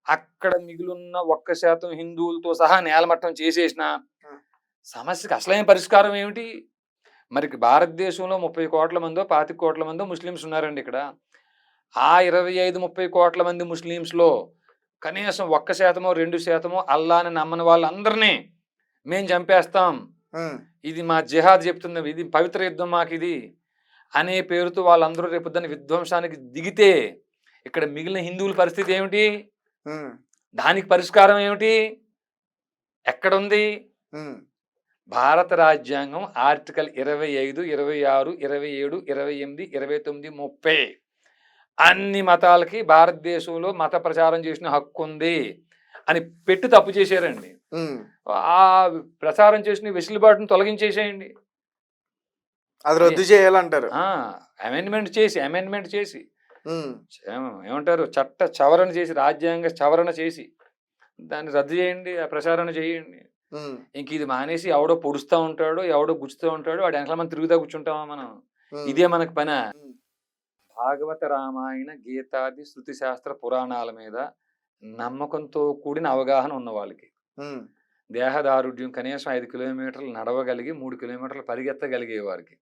అక్కడ మిగిలిన 1% హిందువులతో సహా నేలమట్టం చేసేసిన సమస్యకి అసలైన పరిష్కారం ఏమిటి? మరి భారతదేశంలో 30 కోట్ల మందో 25 కోట్ల మందో ముస్లిమ్స్ ఉన్నారండి. ఇక్కడ ఆ 25-30 కోట్ల మంది ముస్లిమ్స్లో కనీసం 1%, 2% అల్లాని నమ్మని వాళ్ళందరినీ మేము చంపేస్తాం, ఇది మా జిహాద్ చెప్తుంది, ఇది పవిత్ర యుద్ధం మాకు ఇది అనే పేరుతో వాళ్ళందరూ రేపు దాన్ని విధ్వంసానికి దిగితే ఇక్కడ మిగిలిన హిందువుల పరిస్థితి ఏమిటి? దానికి పరిష్కారం ఏమిటి? ఎక్కడుంది? భారత రాజ్యాంగం ఆర్టికల్ 25, 26, 27, 28, 29, 30 అన్ని మతాలకి భారతదేశంలో మత ప్రచారం చేసిన హక్కు ఉంది అని పెట్టి తప్పు చేశారండి. ఆ ప్రచారం చేసిన వెసులుబాటును తొలగించేసేయండి, అది రద్దు చేయాలంటారు. అమెండ్మెంట్ చేసి ఏమంటారు, చట్ట సవరణ చేసి, రాజ్యాంగ సవరణ చేసి దాన్ని రద్దు చేయండి, ఆ ప్రచారణ చేయండి. ఇంక ఇది మానేసి ఎవడో పొడుస్తూ ఉంటాడో, ఎవడో గుచ్చుతూ ఉంటాడో వాడు వెనకాల మనం తిరుగుతా కూర్చుంటామా మనం? ఇదే మనకు పని. భాగవత రామాయణ గీతాది శృతి శాస్త్ర పురాణాల మీద నమ్మకంతో కూడిన అవగాహన ఉన్న వాళ్ళకి, దేహదారుఢ్యం కనీసం 5 కిలోమీటర్లు నడవగలిగి 3 కిలోమీటర్లు పరిగెత్తగలిగే వారికి,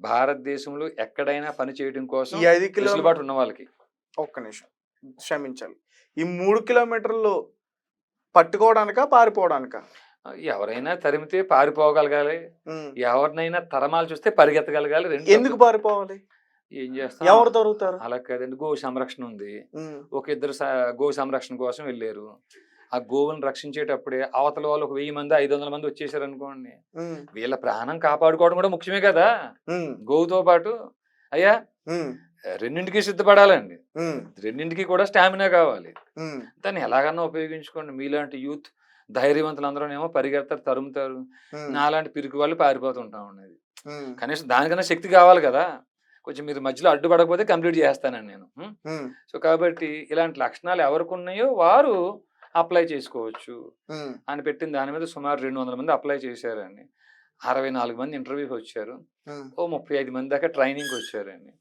భారతదేశంలో ఎక్కడైనా పని చేయడం కోసం 5 కిలోమీటర్లు ఉన్న వాళ్ళకి, ఒక్క నిమిషం క్షమించాలి, ఈ 3 కిలోమీటర్లు పట్టుకోవడానికా పారిపోవడానికా? ఎవరైనా తరిమితే పారిపోగలగాలి, ఎవరినైనా తరమాలు చూస్తే పరిగెత్తగలగాలి. ఎందుకు పారిపోవాలి? ఏం చేస్తాం, ఎవరు దొరుకుతారు? అలా కాదండి, గో సంరక్షణ ఉంది. ఒక 2 గో సంరక్షణ కోసం వెళ్ళారు. ఆ గోవుని రక్షించేటప్పుడే అవతల వాళ్ళు ఒక 1000 మంది 500 మంది వచ్చేసారు అనుకోండి, వీళ్ళ ప్రాణం కాపాడుకోవడం కూడా ముఖ్యమే కదా. గోవుతో పాటు అయ్యా రెండింటికి సిద్ధపడాలండి, రెండింటికి కూడా స్టామినా కావాలి. దాన్ని ఎలాగన్నా ఉపయోగించుకోండి. మీలాంటి యూత్ ధైర్యవంతులు అందరూనేమో పరిగెడతారు, తరుముతారు, నాలాంటి పిరికి వాళ్ళు పారిపోతుంటాం ఉన్నది. కనీసం దానికన్నా శక్తి కావాలి కదా. కొంచెం మీరు మధ్యలో అడ్డుపడకపోతే కంప్లీట్ చేస్తానండి నేను. సో కాబట్టి ఇలాంటి లక్షణాలు ఎవరికి ఉన్నాయో వారు అప్లై చేసుకోవచ్చు అని పెట్టిన దాని మీద సుమారు 200 మంది అప్లై చేశారండి. 64 మంది ఇంటర్వ్యూకి వచ్చారు, ఓ 35 మంది దాకా ట్రైనింగ్ వచ్చారండి.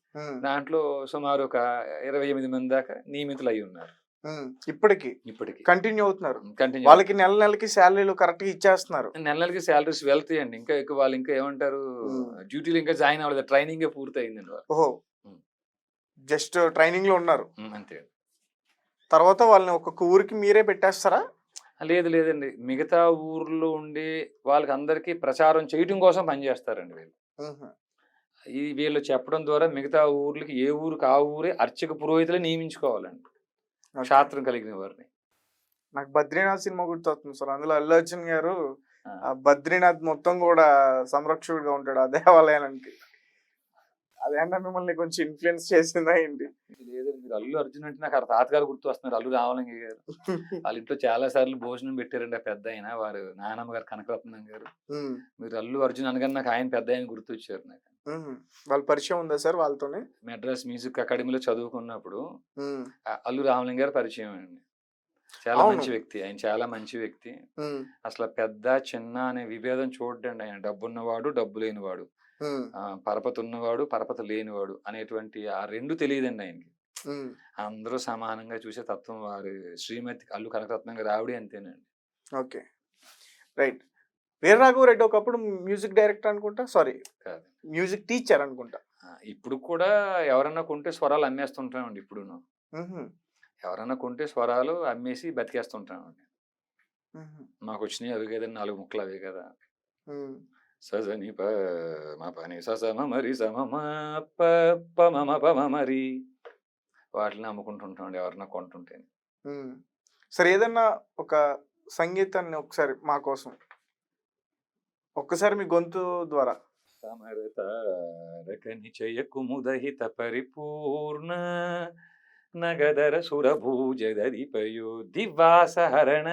దాంట్లో సుమారు ఒక 28 మంది దాకా నియమితులు అయి ఉన్నారు. ఇప్పటికి కంటిన్యూ అవుతున్నారు. వాళ్ళకి నెలకి శాలరీలు కరెక్ట్ గా ఇచ్చేస్తున్నారు. నెలకి శాలరీస్ వెళ్తాయండి. ఇంకా ఎక్కువ వాళ్ళు ఇంకా ఏమంటారు, డ్యూటీలు ఇంకా జాయిన్ అవ్వలేదు, ట్రైనింగ్ పూర్తి అయిందండి. ఓహో, జస్ట్ ట్రైనింగ్ లో ఉన్నారు అంతే. తర్వాత వాళ్ళని ఒక్కొక్క ఊరికి మీరే పెట్టేస్తారా? లేదండి, మిగతా ఊర్లో ఉండి వాళ్ళకి అందరికీ ప్రచారం చేయడం కోసం పనిచేస్తారండి వీళ్ళు. వీళ్ళు చెప్పడం ద్వారా మిగతా ఊర్లకి ఏ ఊరికి ఆ ఊరే అర్చక పురోహితులే నియమించుకోవాలండి, శాస్త్రం కలిగిన వారిని. నాకు బద్రీనాథ్ సినిమా గుర్తొస్తుంది సార్, అందులో అల్లు అర్జున్ గారు ఆ బద్రీనాథ్ మొత్తం కూడా సంరక్షకుడిగా ఉంటాడు ఆ దేవాలయానికి. అదేంటే మిమ్మల్ని కొంచెం ఇన్ఫ్లుయెన్స్ చేసిందా ఏంటి? లేదండి. మీరు అల్లు అర్జున్ అంటే నాకు ఆ తాతగారు గుర్తు వస్తున్నారు. అల్లు రామలింగయ్య గారు. వాళ్ళ ఇంట్లో చాలా సార్లు భోజనం పెట్టారండి ఆ పెద్దాయన. వారు నానమ్మ గారు కనకరత్నం గారు. హ్మ్. మీరు అల్లు అర్జున్ అనగానే నాకు ఆయన పెద్దాయన గుర్తొచ్చారు నాకు. హుహు. వాళ్ళ పరిచయం ఉందా సార్ వాళ్ళతోని? మెడ్రాస్ మ్యూజిక్ అకాడమీలో చదువుకున్నప్పుడు హ్మ్. అల్లు రామలింగ గారు పరిచయం అండి. చాలా అవును. మంచి వ్యక్తి. ఆయన చాలా మంచి వ్యక్తి. హ్మ్. అసల పెద్ద, చిన్న అనే విభేదం చూడడండి ఆయన. డబ్బున్నవాడు, డబ్బు లేనివాడు. హ్మ్. పరపతి ఉన్నవాడు, పరపతి లేనివాడు అనేటువంటి ఆ 2 తెలీదండి ఆయనకి. హ్మ్. అందరూ సమానంగా చూసే తత్వం వారి శ్రీమతి అల్లు కనకరత్నం గారి ఆవిడ అంతేనండి. ఓకే. రైట్. వీర రాఘవరెడ్డి ఒకప్పుడు మ్యూజిక్ డైరెక్టర్ అనుకుంటా. సారీ, కాదు. మ్యూజిక్ టీచర్ అనుకుంటా. ఇప్పుడు కూడా ఎవరన్నా కొంటే స్వరాలు అమ్మేస్తుంటామండి ఇప్పుడును. హుహు. ఎవరన్నా కొంటే స్వరాలు అమ్మేసి బతికేస్తుంటామండి. హుహు. మాకొచ్చినయి అవి కదండీ! 4 ముక్కలు అవే కదా! హ్మ్. సజని ప మ పని స స మ మరి స మ మ ప ప మ మ ప మ మరి వాటిలిని అమ్ముకుంటుంటామండి ఎవరన్నా కొంటుంటే. హ్మ్. సరే, ఏదన్నా ఒక సంగీతాన్ని ఒకసారి మా కోసం ఒక్కసారి మీ గొంతు ద్వారా. సమరతారకని చేయకుముదహిత పరిపూర్ణ నగదర సురభూజదరిపయో దివాసహరణ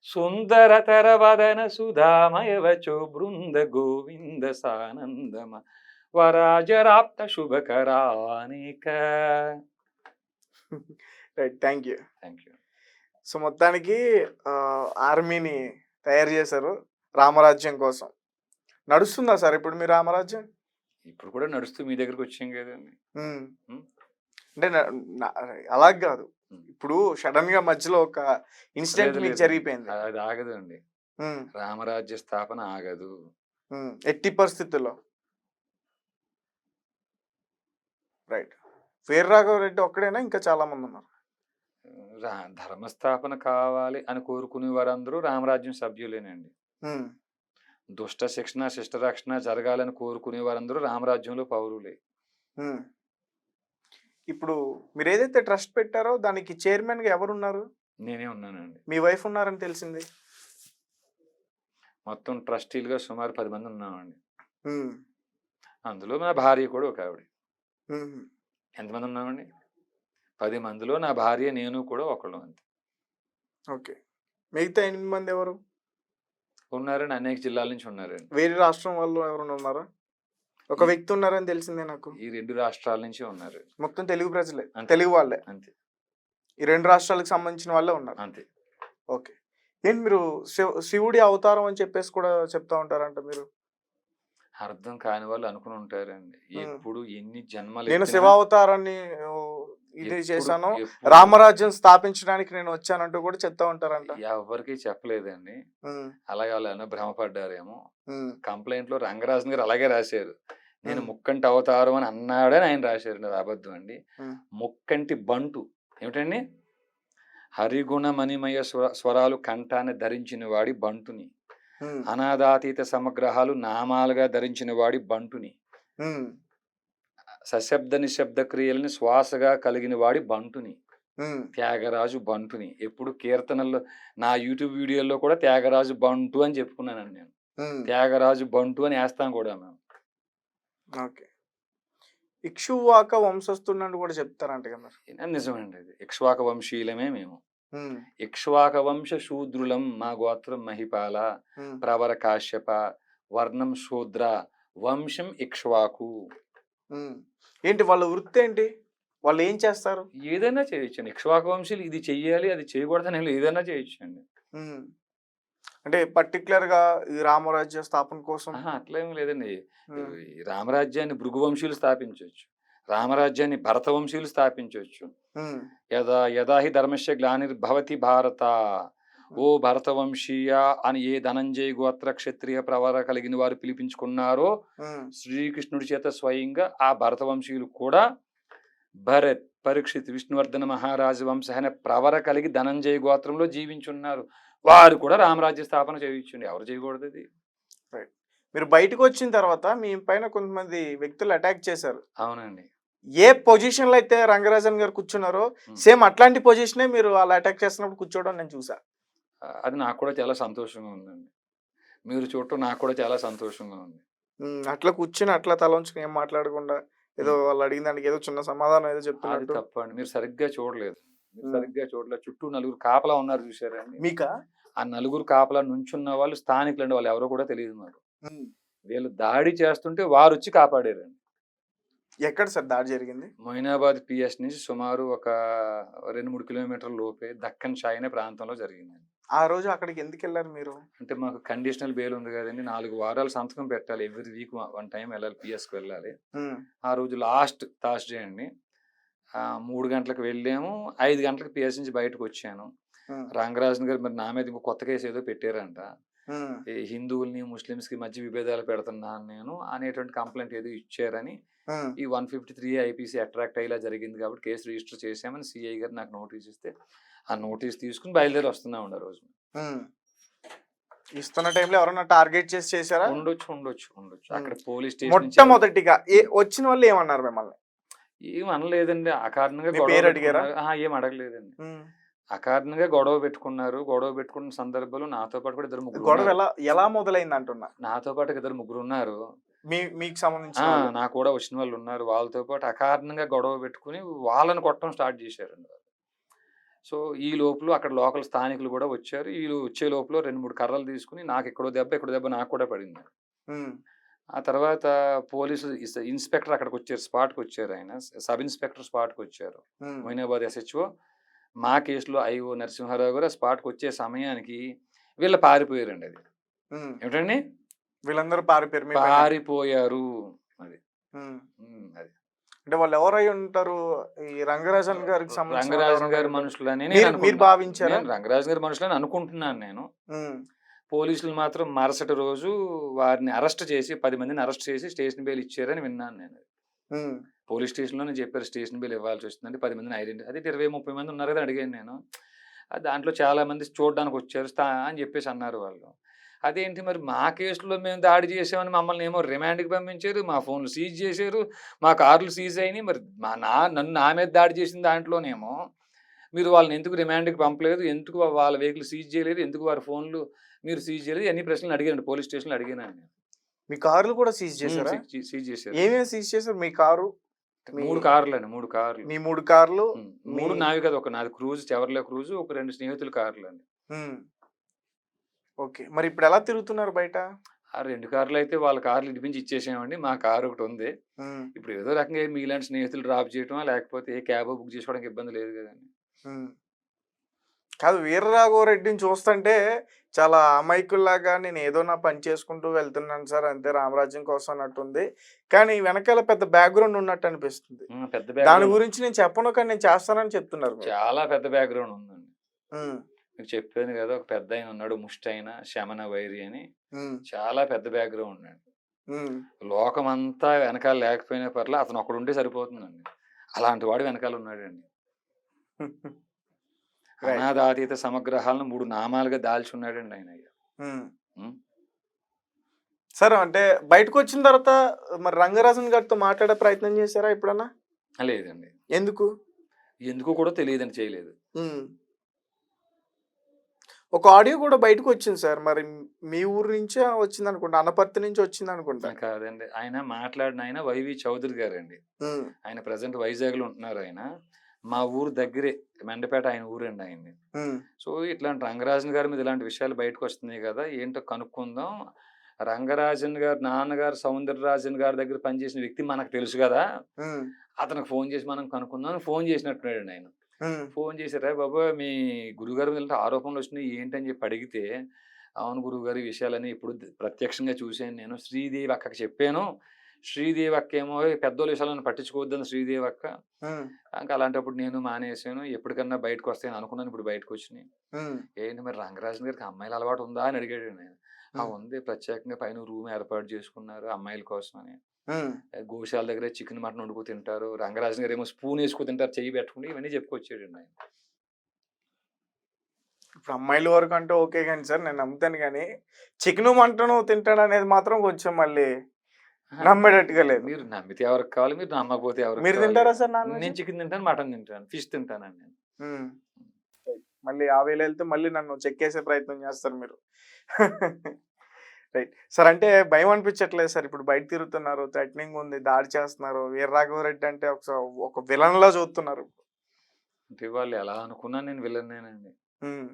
సుందరతర వదన సుధామయవచో బృంద గోవింద సానందమ వరాజరాప్త శుభకరానిక. Right. Thank you. Thank you. So, మొత్తానికి ఆర్మీని తయారు చేశారు రామరాజ్యం కోసం. నడుస్తుందా సార్ ఇప్పుడు మీ రామరాజ్యం? ఇప్పుడు కూడా నడుస్తూ మీ దగ్గరకు వచ్చాం కదండి. హ్మ్. ఉం? అంటే అలా గాదు. హ్మ్. ఇప్పుడు సడెన్‌గా మధ్యలో ఒక ఇన్సిడెంట్ లేదు మీకు లేదండి. జరిగిపోయింది. అది ఆగదండి. హ్మ్. రామరాజ్య స్థాపన ఆగదు. హ్మ్. ఎట్టి పరిస్థితుల్లో. రైట్. వీర రాఘవరెడ్డి ఒక్కడేనా ఇంకా చాలా మందున్నారు? ధర్మస్థాపన కావాలి అని కోరుకునే వారందరూ రామరాజ్యం సభ్యులేనండి. హ్మ్. దుష్ట శిక్షణ, శిష్ట రక్షణ జరగాలని కోరుకునే వారందరూ రామరాజ్యంలో పౌరులే. హ్మ్. ఇప్పుడు మీరేదైతే ట్రస్ట్ పెట్టారో దానికి చైర్మన్‌గా ఎవరున్నారు? నేనే ఉన్నానండి. మీ వైఫ్ ఉన్నారని తెలిసింది. మొత్తం ట్రస్టీలుగా సుమారు 10 మంది ఉన్నామండి. హ్మ్. అందులో నా భార్య కూడా ఒక ఆవిడ. హుహు. ఎంతమంది ఉన్నామండి? 10 మందిలో నా భార్య, నేను కూడా ఒకళ్ళం అంతే. ఓకే. మిగతా 8 మంది ఎవరు? ఉన్నారండి. అనేక జిల్లాల నుంచి ఉన్నారండి. వేరే రాష్ట్రం వాళ్ళు ఎవరైనా ఉన్నారా? ఒక ఈ వ్యక్తి ఉన్నారని తెలిసిందే నాకు. ఈ 2 రాష్ట్రాల నుంచి ఉన్నారు. మొత్తం తెలుగు ప్రజలే. అంతే. తెలుగు వాళ్ళే. అంతే. ఈ 2 రాష్ట్రాలకు సంబంధించిన వాళ్ళే ఉన్నారు. అంతే. ఓకే. ఏంటి మీరు శివుడి అవతారం అని చెప్పేసి కూడా చెప్తా ఉంటారంట మీరు? అర్థం కాని వాళ్ళు అనుకుని ఉంటారండి. హ్మ్. ఎప్పుడు ఎన్ని నేను జన్మలెత్తినా శివావతారాన్ని ఇది ఎప్పుడు చేశాను. ఎప్పుడు రామరాజ్యం స్థాపించడానికి నేను వచ్చానంటూ కూడా చెప్తా ఉంటారంట. ఎవ్వరికీ చెప్పలేదండి. హ్మ్. అలాగే వాళ్ళేమన్నా భ్రమపడ్డారేమో. హ్మ్. కంప్లెయింట్‌లో రంగరాజన్ గారు అలాగే రాశారు. నేను హ్మ్. ముక్కంటి అవతారం అని అన్నాడని ఆయన రాశారండి. అది అబద్ధం అండి. హ్మ్. ముక్కంటి బంటు. ఏమిటండి? హరిగుణ మణిమయ స్వరాలు కంఠాన ధరించిన వాడి బంటుని. హ్మ్. అనాదాతీత సమగ్రహాలు నామాలుగా ధరించిన వాడి బంటుని. హ్మ్. సశబ్ద నిశ్శబ్ద క్రియల్ని శ్వాసగా కలిగిన వాడి బంటుని. హ్మ్. త్యాగరాజు బంటుని. ఎప్పుడు కీర్తనల్లో నా యూట్యూబ్ వీడియోల్లో కూడా త్యాగరాజు బంటు అని చెప్పుకున్నానండి నేను. హ్మ్. త్యాగరాజు బంటు అని ఏస్తాం కూడా మేము. ఓకే. ఇక్ష్వాక వంశస్థుడినని కూడా చెప్తారంటగా మరి? నిజమండి అది. ఇక్ష్వాక వంశీయులమే మేము. హ్మ్. ఇక్ష్వాక వంశ శూద్రులం మా గోత్రం మహిపాల హ్మ్. ప్రవర కాశ్యప వర్ణం శూద్ర వంశం ఇక్ష్వాకు. హ్మ్. ఏంటి వాళ్ళ వృత్తేంటి? వాళ్ళు ఏం చేస్తారు? ఏదైనా చేయొచ్చండి. ఇక్ష్వాక వంశీయులు ఇది చెయ్యాలి, అది చేయకూడదని ఏం లేదు. ఏదైనా చేయొచ్చండి. హ్మ్. అంటే పర్టిక్యులర్‌గా ఈ రామరాజ్య స్థాపన కోసం. అట్లేం లేదండి. హ్మ్. ఈ రామరాజ్యాన్ని భృగు వంశీయులు స్థాపించొచ్చు. రామరాజ్యాన్ని భరత వంశీయులు స్థాపించొచ్చు. హ్మ్. యదా యదా హి ధర్మస్య గ్లానిర్భవతి భారత ఓ భరతవంశీయ అని ఏ ధనంజయ గోత్ర క్షత్రియ ప్రవర కలిగిన వారు పిలిపించుకున్నారో హ్మ్. శ్రీకృష్ణుడి చేత స్వయంగా ఆ భరతవంశీయులు కూడా భరత్ పరీక్షిత్ విష్ణువర్ధన మహారాజు వంశ అనే ప్రవర కలిగి ధనంజయ గోత్రంలో జీవించున్నారు. వారు కూడా రామరాజ్య స్థాపన చేయొచ్చండి. ఎవరు చేయకూడదు అది? రైట్. మీరు బయటకొచ్చిన తర్వాత మీ పైన కొంతమంది వ్యక్తులు అటాక్ చేశారు. అవునండి. ఏ పొజిషన్‌లో అయితే రంగరాజన్ గారు కూర్చున్నారో హ్మ్. సేమ్ అట్లాంటి పొజిషనే మీరు అలా అటాక్ చేస్తున్నప్పుడు కూర్చోవడం నేను చూసా. అది నాకు కూడా చాలా సంతోషంగా ఉందండి. మీరు చూడటం నాకు కూడా చాలా సంతోషంగా ఉంది. అట్లా కూర్చొని అట్లా తల వంచుకొని ఏం మాట్లాడకుండా ఏదో వాళ్ళు అడిగిన దానికి ఏదో చిన్న సమాధానం ఏదో అది చెప్తున్నట్టు. తప్పండి. మీరు సరిగ్గా చూడలేదు. మీరు హ్మ్. సరిగ్గా చూడలేదు. చుట్టూ నలుగురు కాపలా ఉన్నారు చూసారండి? మీకా? ఆ నలుగురు కాపలా నుంచున్న వాళ్ళు స్థానికులండి. వాళ్ళు ఎవరో కూడా తెలీదు నాకు. హ్మ్. వీళ్ళు దాడి చేస్తుంటే వారొచ్చి కాపాడారండి. ఎక్కడ సార్ దాడి జరిగింది? మొయినాబాద్ పిఎస్ నుంచి సుమారు ఒక 2, 3 కిలోమీటర్ల లోపే దక్కన్ షాయి అనే ప్రాంతంలో జరిగిందండి. ఆ రోజు అక్కడికి ఎందుకెళ్లారు మీరు? అంటే మాకు కండిషనల్ బెయిల్ ఉంది కదండీ! 4 వారాలు సంతకం పెట్టాలి. ఎవ్రీ వీక్ వన్ టైమ్ వెళ్ళాలి. పిఎస్‌కి వెళ్ళాలి. హ్మ్. ఆ రోజు లాస్ట్ థర్స్‌డే అండి. 3 గంటలకు వెళ్ళాము. 5 గంటలకు పిఎస్ నుంచి బయటకొచ్చాను. హ్మ్. రంగరాజన్ గారు మరి నా మీద ఇంకో కొత్త కేస్ ఏదో పెట్టారంట. హ్మ్. ఈ హిందువుల్ని, ముస్లిమ్స్‌కి మధ్య విభేదాలు పెడుతున్నాను నేను అనేటువంటి కంప్లెయింట్ ఏదో ఇచ్చారని హ్మ్. ఈ 153 ఐపీసీ అట్రాక్ట్ అయ్యేలా జరిగింది కాబట్టి కేసు రిజిస్టర్ చేశామని సీఐ గారు నాకు నోటీస్ ఇస్తే, ఆ నోటీస్ తీసుకొని బయలుదేరి వస్తున్నామండి ఆ రోజు. హ్మ్. ఇస్తున్న టైంలో ఎవరన్నా టార్గెట్ చేసి చేశారా? ఉండొచ్చు. హ్మ్. అక్కడ పోలీస్ స్టేషన్ నుంచి మొట్టమొదటిగా వచ్చిన వాళ్ళు ఏమన్నారు మిమ్మల్ని? ఏం అనలేదండి. అకారణంగా మీ గొడవ పేరు అడిగారా? పెట్టుకున్నారు. అహా! ఏం అడగలేదండి. హ్మ్. అకారణంగా గొడవ పెట్టుకున్నారు. గొడవ పెట్టుకున్న సందర్భంలో నాతో పాటు కూడా ఇద్దరు గొడవ ముగ్గురున్నారు. ఎలా మొదలైంది అంటున్నా? నాతో పాటు ఇద్దరు ముగ్గురున్నారు. మీకు సంబంధించిన వాళ్ళు? నాకు కూడా వచ్చిన వాళ్ళున్నారు. వాళ్ళతో పాటు అకారణంగా గొడవ పెట్టుకొని వాళ్ళని కొట్టడం స్టార్ట్ చేశారండి వాళ్ళు. సో, ఈ లోపులో అక్కడ లోకల్ స్థానికులు కూడా వచ్చారు. ఈళ్ళు వచ్చే లోపల 2, 3 కర్రలు తీసుకొని నాకు ఇక్కడో దెబ్బ నాకు కూడా పడింది. హ్మ్. ఆ తర్వాత పోలీసులు ఇన్స్‌పెక్టర్ అక్కడికొచ్చారు. స్పాట్‌కొచ్చారాయన. సబ్ ఇన్స్‌పెక్టర్ స్పాట్‌కొచ్చారు. హ్మ్. మొయినాబాద్ ఎస్‌హెచ్‌ఓ. మా కేస్‌లో ఐఓ నరసింహారావు గారు ఆ స్పాట్‌కొచ్చే సమయానికి వీళ్ళు పారిపోయారండి అది. హ్మ్. ఏమిటండి? వీళ్ళందరూ పారిపోయారు మీ పైన. పారిపోయారు. అది. హ్మ్. అది. అంటే వాళ్ళు ఎవరై ఉంటారు? ఈ రంగరాజన్ గారికి సంబంధించిన వాళ్ళు రంగరాజన్ ఎవరైనా గారి ఉంటారు? మనుషులని మీరు మీరు భావించారా? నేను రంగరాజన్ గారి మనుషులని అనుకుంటున్నాను నేను. హ్మ్. పోలీసులు మాత్రం మరుసటి రోజు వారిని అరెస్ట్ చేసి 10 మందిని అరెస్ట్ చేసి స్టేషన్ బెయిల్ ఇచ్చారని విన్నాను నేను. హ్మ్. పోలీస్ స్టేషన్‌లోనే చెప్పారు స్టేషన్ బెయిల్ ఇవ్వాల్సొచ్చిందంటే 10 మందిని అదే 20, 30 మంది ఉన్నారు కదా! అడిగాను నేను. దాంట్లో చాలా మంది చూడ్డానికొచ్చారు అని చెప్పేసి అన్నారు వాళ్ళు. అదేంటి మరి మా కేసులో మేము దాడి చేసామని మమ్మల్నేమో రిమాండ్‌కి పంపించారు. మా ఫోన్‌లు సీజ్ చేశారు. మా కార్లు సీజ్ అయినియి. మరి నన్ను నా మీద దాడి చేసిన దాంట్లోనేమో మీరు వాళ్ళని ఎందుకు రిమాండ్‌కి పంపలేదు? ఎందుకు వాళ్ళ వెహికల్ సీజ్ చేయలేదు? ఎందుకు వారి ఫోన్‌లు మీరు సీజ్ చేయలేదు? ఇయన్నీ ప్రశ్నలు అడిగానండి. పోలీస్ స్టేషన్‌లో అడిగానండి నేను. మీ కార్లు కూడా సీజ్ చేసారా? సీజ్ చేశారు. ఏమేమి సీజ్ చేసారు? మీ కారు, మీ 3 కార్లండి. 3 కార్లు. మీ 3 కార్లు, హ్మ్. మీ 3 నావి కాదు. నాది క్రూజ్, చెవర్లే క్రూజ్, ఒక 2 స్నేహితుల కార్లండి. హ్మ్. ఓకే. మరి ఇప్పుడెలా తిరుగుతున్నారు బయట? ఆ 2 కార్లయితే వాళ్ళ కార్లు ఇడిపించి ఇచ్చేసామండి. మా కారొకటుంది. హ్మ్. ఇప్పుడు ఏదో రకంగా మీలాంటి స్నేహితులు డ్రాప్ చేయటమో, లేకపోతే ఏ క్యాబో బుక్ చేసుకోవడానికి ఇబ్బంది లేదు గదండీ. హ్మ్. కాదు వీరరాఘవరెడ్డిని చూస్తుంటే చాలా అమాయకుల్లాగా నేను ఏదో నా పని చేసుకుంటూ వెళ్తున్నాను సార్ అంతే రామరాజ్యం కోసం అన్నట్టుంది. కానీ వెనకాల పెద్ద బ్యాక్‌గ్రౌండ్ ఉన్నట్టు అనిపిస్తుంది. పెద్ద దాని బ్యాక్‌గ్రౌండ్ గురించి నేను చెప్పను కానీ నేను చేస్తానని చెప్తున్నారు మీరు. చాలా పెద్ద బ్యాక్‌గ్రౌండ్ ఉందండి. హ్మ్. మీకు చెప్పాను గదా! ఒక పెద్దాయన ఉన్నాడు ముష్టాయన, శమన వైరి అని. హ్మ్. చాలా పెద్ద బ్యాక్‌గ్రౌండ్ అండి. హ్మ్. లోకమంతా వెనకాల లేకపోయినా పర్లే అతను ఒక్కడుంటే సరిపోతుందండి. అలాంటి వాడు వెనకాల ఉన్నాడండి. రైట్. అనాథాతీత సమగ్రహాలను 3 నామాలుగా దాల్చి ఉన్నాడండి ఆయన. హ్మ్. హ్మ్. సరే అంటే బయటకొచ్చిన తర్వాత మరి రంగరాజన్ గారితో మాట్లాడే ప్రయత్నం చేశారా ఎప్పుడన్నా? లేదండి. ఎందుకు? ఎందుకో కూడా తెలీదని చేయలేదు. హ్మ్. ఒక ఆడియో కూడా బయటకొచ్చింది సార్. మరి మీ ఊరు నుంచే వచ్చిందనుకుంటా. అనపర్తి నుంచి వచ్చిందనుకుంటా. కాదండి. ఆయన మాట్లాడిన ఆయన వైవి చౌదరి గారండి. హ్మ్. ఆయన ప్రెజెంట్ వైజాగ్‌లో ఉంటున్నారాయన. మా ఊరు దగ్గరే. మెండపేట ఆయన ఊరండి ఆయనది. హ్మ్. సో, ఇట్లాంటి రంగరాజన్ గారి మీద ఇలాంటి విషయాలు బయటకొస్తున్నాయి గదా! ఏంటో కనుక్కుందాం. రంగరాజన్ గారి నాన్నగారు సౌందరరాజన్ గారి దగ్గర పనిచేసిన వ్యక్తి మనకు తెలుసు గదా! హ్మ్. అతనికి ఫోను చేసి మనం కనుక్కుందాం అని ఫోను చేసినట్టున్నాడండి ఆయన. హ్మ్. ఫోను చేసి, "అరేయ్ బాబు మీ గురువుగారి మీద ఇలాంటి ఆరోపణలొచ్చినాయి ఏంటని" చెప్పి అడిగితే, "అవును గురువుగారు ఈ విషయాలన్నీ ఇప్పుడు ప్రత్యక్షంగా చూసాను నేను. శ్రీదేవి అక్కకి చెప్పాను. శ్రీదేవి అక్కేమో పెద్దోళ్ళ విషయాలను పట్టించుకోవద్దని శ్రీదేవి అక్క. హ్మ్. ఇంక అలాంటప్పుడు నేను మానేసాను. ఎప్పటికన్నా బయటకొస్తాయని అనుకున్నాను. ఇప్పుడు బయటకొచ్చినియి. హ్మ్. ఏంటి మరి రంగరాజన్ గారికి అమ్మాయిల అలవాటు ఉందా?" అని అడిగాడండి ఆయన. "ఆ! హ్మ్. ఉంది. ప్రత్యేకంగా పైన రూమ్ ఏర్పాటు చేసుకున్నారు అమ్మాయిల కోసమని. హ్మ్. గోశాల దగ్గరే చికెన్, మటన్ వండుకు తింటారు. రంగరాజన్ గారేమో స్పూనేసుకు తింటారు చెయ్యి పెట్టుకొని" ఇవన్నీ చెప్పుకొచ్చాడండి ఆయన. ఇప్పుడు అమ్మాయిల వరకు అంటే ఓకే గాని సార్ నేను నమ్ముతాను గానీ, చికెను, మటను తింటాడనేది మాత్రం కొంచెం మళ్ళీ అహా! నమ్మేటట్టుగా లేదు. మీరు నమ్మితే ఎవరికి కావాలి, మీరు నమ్మకపోతే ఎవరికి మీరు కావాలి. తింటారా సార్ నాన్ వెజ్? నేను చికెన్ తింటాను, మటన్ తింటాను, ఫిష్ తింటానండి నేను. హ్మ్. మళ్ళీ ఆ వేలో ఎళ్తే మళ్ళీ నన్ను చెక్కేసే ప్రయత్నం చేస్తారు మీరు. రైట్. సార్ అంటే భయం అనిపించట్లేదు సార్? ఇప్పుడు బయట తిరుగుతున్నారు, థ్రెటనింగ్ ఉంది, దాడి చేస్తున్నారు. వీర రాఘవరెడ్డి అంటే ఒక విలన్‌లా చూస్తున్నారు. అంటే వాళ్ళు ఎలా అనుకున్నా నేను విలన్నేనండి. హ్మ్.